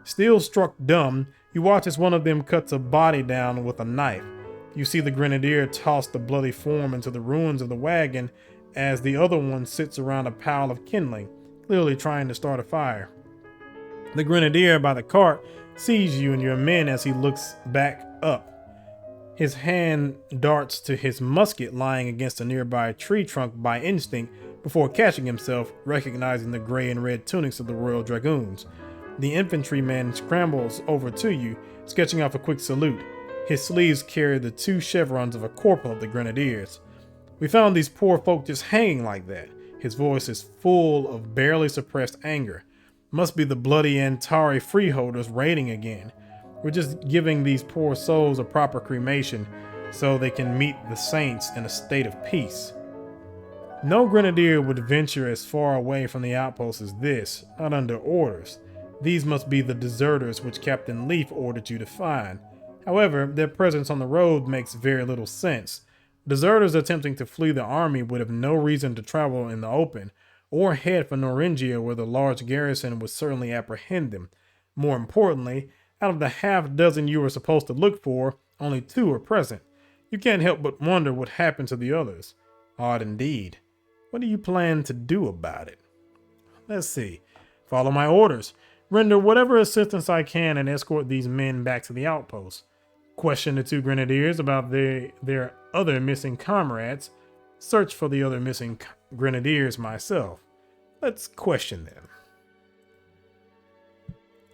Still struck dumb, you watch as one of them cuts a body down with a knife. You see the grenadier toss the bloody form into the ruins of the wagon as the other one sits around a pile of kindling, clearly trying to start a fire. The grenadier by the cart sees you and your men as he looks back up. His hand darts to his musket lying against a nearby tree trunk by instinct before catching himself, recognizing the gray and red tunics of the Royal Dragoons. The infantryman scrambles over to you, sketching off a quick salute. His sleeves carry the 2 chevrons of a corporal of the grenadiers. We found these poor folk just hanging like that. His voice is full of barely suppressed anger. Must be the bloody Antari freeholders raiding again. We're just giving these poor souls a proper cremation so they can meet the saints in a state of peace. No grenadier would venture as far away from the outpost as this, not under orders. These must be the deserters which Captain Leaf ordered you to find. However, their presence on the road makes very little sense. Deserters attempting to flee the army would have no reason to travel in the open, or head for Noringia where the large garrison would certainly apprehend them. More importantly, out of the half-dozen you were supposed to look for, only 2 are present. You can't help but wonder what happened to the others. Odd indeed. What do you plan to do about it? Let's see. Follow my orders. Render whatever assistance I can and escort these men back to the outpost. Question the 2 grenadiers about their other missing comrades. Search for the other missing grenadiers myself. Let's question them.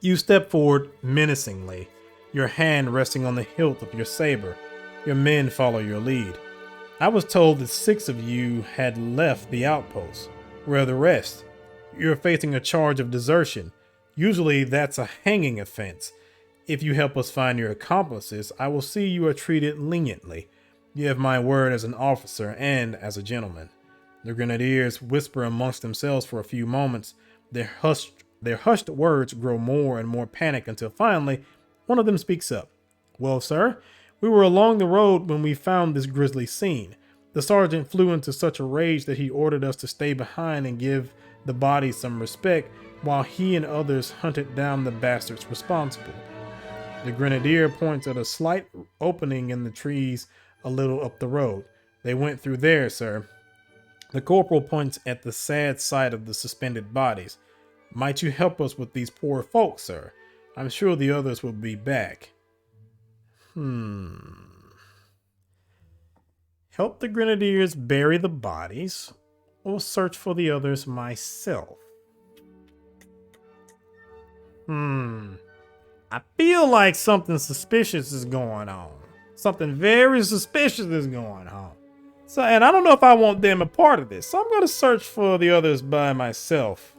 You step forward menacingly, your hand resting on the hilt of your saber. Your men follow your lead. I was told that 6 of you had left the outpost. Where are the rest? You're facing a charge of desertion. Usually that's a hanging offense. If you help us find your accomplices, I will see you are treated leniently. You have my word as an officer and as a gentleman. The grenadiers whisper amongst themselves for a few moments. Their hushed words grow more and more panicked until finally one of them speaks up. Well, sir, we were along the road when we found this grisly scene. The sergeant flew into such a rage that he ordered us to stay behind and give the body some respect while he and others hunted down the bastards responsible. The grenadier points at a slight opening in the trees a little up the road. They went through there, sir. The corporal points at the sad sight of the suspended bodies. Might you help us with these poor folks, sir? I'm sure the others will be back. Help Help the grenadiers bury the bodies, or search for the others myself? I feel like something suspicious is going on. Something very suspicious is going on. So, and I don't know if I want them a part of this. So I'm going to search for the others by myself.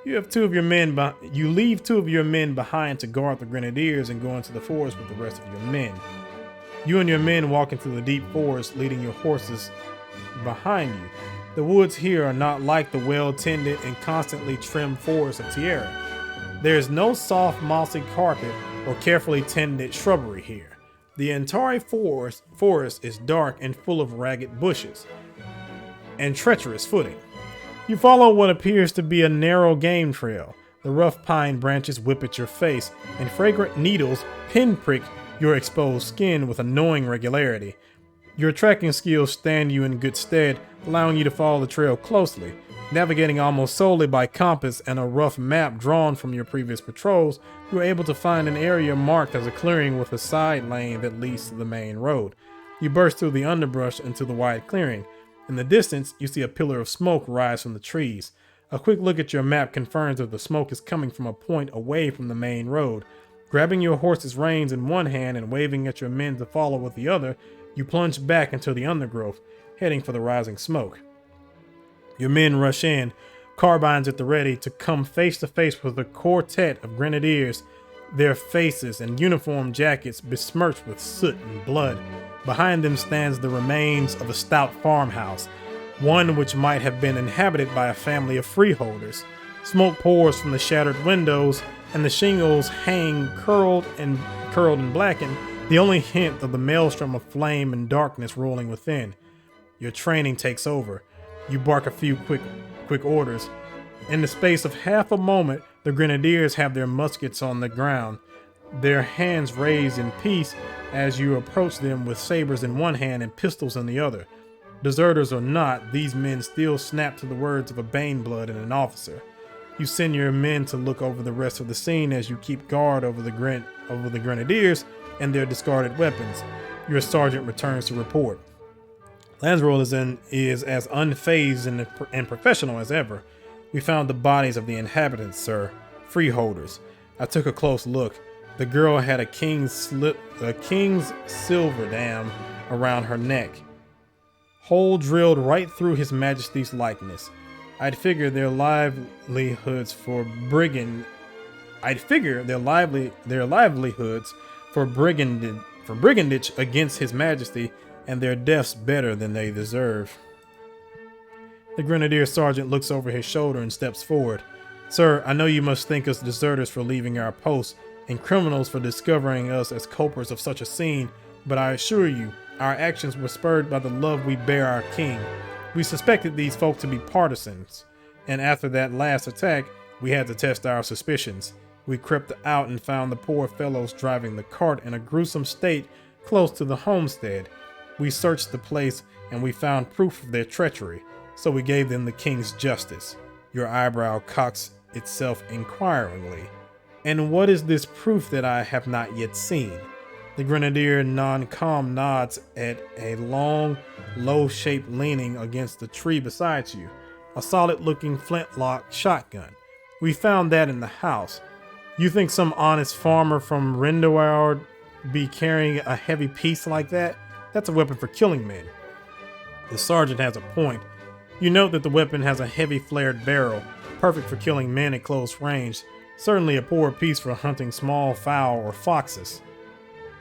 You leave two of your men behind to guard the grenadiers and go into the forest with the rest of your men. You and your men walk into the deep forest, leading your horses behind you. The woods here are not like the well-tended and constantly trimmed forests of Tierra. There is no soft, mossy carpet or carefully tended shrubbery here. The entire forest is dark and full of ragged bushes and treacherous footing. You follow what appears to be a narrow game trail. The rough pine branches whip at your face, and fragrant needles pinprick your exposed skin with annoying regularity. Your tracking skills stand you in good stead, allowing you to follow the trail closely. Navigating almost solely by compass and a rough map drawn from your previous patrols, you are able to find an area marked as a clearing with a side lane that leads to the main road. You burst through the underbrush into the wide clearing. In the distance, you see a pillar of smoke rise from the trees. A quick look at your map confirms that the smoke is coming from a point away from the main road. Grabbing your horse's reins in one hand and waving at your men to follow with the other, you plunge back into the undergrowth, heading for the rising smoke. Your men rush in, carbines at the ready, to come face to face with a quartet of grenadiers, their faces and uniform jackets besmirched with soot and blood. Behind them stands the remains of a stout farmhouse, one which might have been inhabited by a family of freeholders. Smoke pours from the shattered windows, and the shingles hang curled and blackened, the only hint of the maelstrom of flame and darkness rolling within. Your training takes over. You bark a few quick orders. In the space of half a moment, the grenadiers have their muskets on the ground, their hands raised in peace as you approach them with sabers in one hand and pistols in the other. Deserters or not, these men still snap to the words of a Baneblood and an officer. You send your men to look over the rest of the scene as you keep guard over the grenadiers and their discarded weapons. Your sergeant returns to report. Lansroll is as unfazed and professional as ever. We found the bodies of the inhabitants, sir. Freeholders. I took a close look. The girl had a king's silver dam around her neck. Hole drilled right through His Majesty's likeness. I'd figure their livelihoods for brigandage against His Majesty, and their deaths better than they deserve. The grenadier sergeant looks over his shoulder and steps forward. Sir, I know you must think us deserters for leaving our post and criminals for discovering us as culprits of such a scene, but I assure you, our actions were spurred by the love we bear our king. We suspected these folk to be partisans, and after that last attack, we had to test our suspicions. We crept out and found the poor fellows driving the cart in a gruesome state close to the homestead. We searched the place and we found proof of their treachery, so we gave them the king's justice. Your eyebrow cocks itself inquiringly. And what is this proof that I have not yet seen? The grenadier non-com nods at a long, low-shaped leaning against the tree beside you. A solid-looking flintlock shotgun. We found that in the house. You think some honest farmer from Rindelwald be carrying a heavy piece like that? That's a weapon for killing men. The sergeant has a point. You note that the weapon has a heavy flared barrel, perfect for killing men at close range. Certainly a poor piece for hunting small fowl or foxes.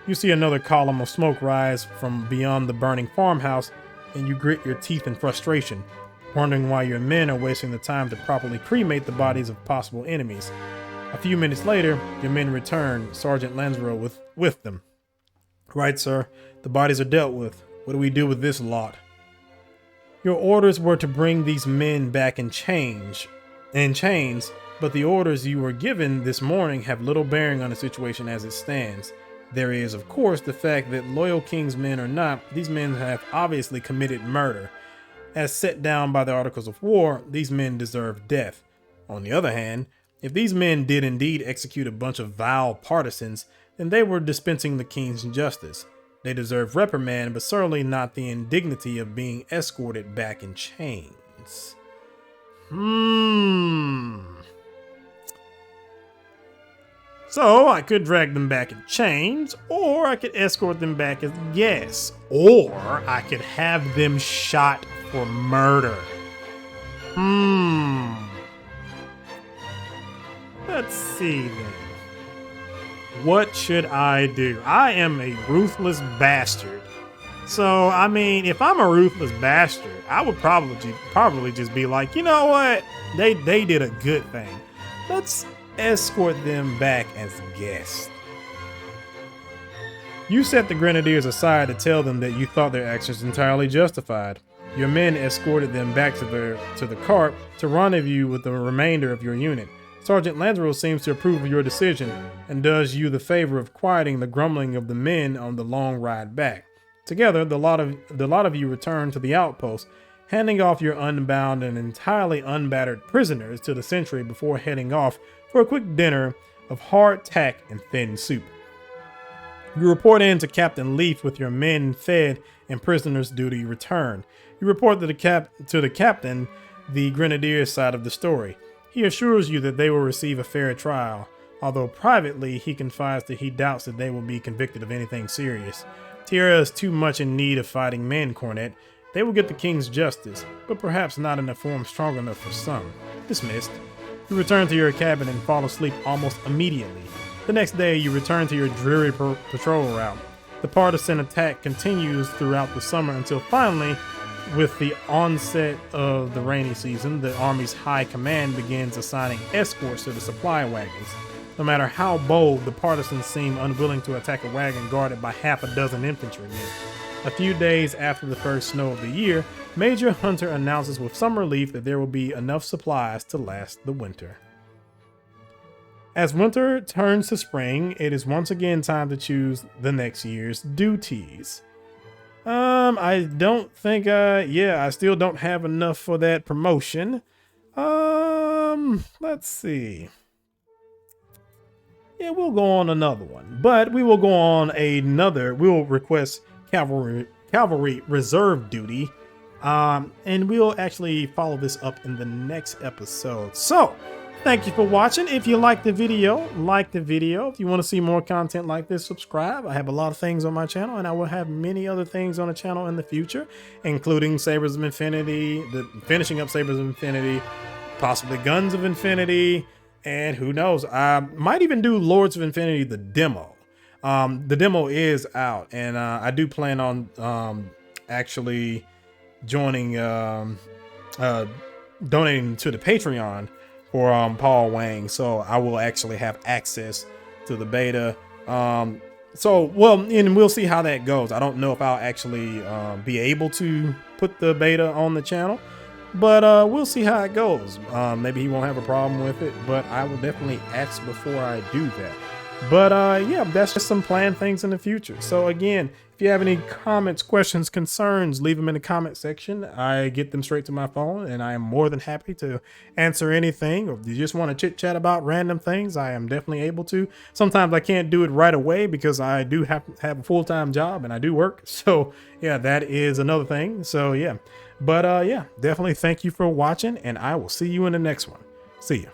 You see another column of smoke rise from beyond the burning farmhouse, and you grit your teeth in frustration, wondering why your men are wasting the time to properly cremate the bodies of possible enemies. A few minutes later, your men return, Sergeant Lansrow with them. Right, sir. The bodies are dealt with. What do we do with this lot? Your orders were to bring these men back in chains, but the orders you were given this morning have little bearing on the situation as it stands. There is, of course, the fact that loyal king's men or not, these men have obviously committed murder. As set down by the Articles of War, these men deserve death. On the other hand, if these men did indeed execute a bunch of vile partisans, then they were dispensing the king's justice. They deserve reprimand, but certainly not the indignity of being escorted back in chains. So I could drag them back in chains, or I could escort them back as guests, or I could have them shot for murder. Let's see then. What should I do? I am a ruthless bastard. So, I mean, if I'm a ruthless bastard, I would probably just be like, you know what? They did a good thing. Let's escort them back as guests. You set the grenadiers aside to tell them that you thought their actions entirely justified. Your men escorted them back to the cart to rendezvous with the remainder of your unit. Sergeant Lanzaro seems to approve of your decision and does you the favor of quieting the grumbling of the men on the long ride back. Together, the lot of you return to the outpost, handing off your unbound and entirely unbattered prisoners to the sentry before heading off for a quick dinner of hardtack and thin soup. You report in to Captain Leaf with your men fed and prisoners' duty returned. You report to the captain the grenadiers' side of the story. He assures you that they will receive a fair trial, although privately he confides that he doubts that they will be convicted of anything serious. Tierra is too much in need of fighting men, Cornet. They will get the king's justice, but perhaps not in a form strong enough for some. Dismissed. You return to your cabin and fall asleep almost immediately. The next day, you return to your dreary patrol route. The partisan attack continues throughout the summer until finally, with the onset of the rainy season, the Army's high command begins assigning escorts to the supply wagons. No matter how bold, the partisans seem unwilling to attack a wagon guarded by half a dozen infantrymen. A few days after the first snow of the year, Major Hunter announces with some relief that there will be enough supplies to last the winter. As winter turns to spring, it is once again time to choose the next year's duties. I don't think, I still don't have enough for that promotion. Let's see. Yeah, we'll go on another one, but we will go on we'll request cavalry reserve duty. And we'll actually follow this up in the next episode. So, thank you for watching. If you like the video, like the video. If you want to see more content like this, subscribe. I have a lot of things on my channel, and I will have many other things on the channel in the future, including Sabres of Infinity, finishing up Sabres of Infinity, possibly Guns of Infinity, and who knows, I might even do Lords of Infinity, the demo. The demo is out, and I do plan on actually joining, donating to the Patreon for Paul Wang, so I will actually have access to the beta. And we'll see how that goes. I don't know if I'll actually be able to put the beta on the channel, but we'll see how it goes. Maybe he won't have a problem with it, but I will definitely ask before I do that. But yeah, that's just some planned things in the future. So again, if you have any comments, questions, concerns, leave them in the comment section. I get them straight to my phone, and I am more than happy to answer anything. Or if you just want to chit chat about random things, I am definitely able to. Sometimes I can't do it right away because I do have a full-time job and I do work. So yeah, that is another thing. So yeah, but yeah, definitely thank you for watching, and I will see you in the next one. See ya.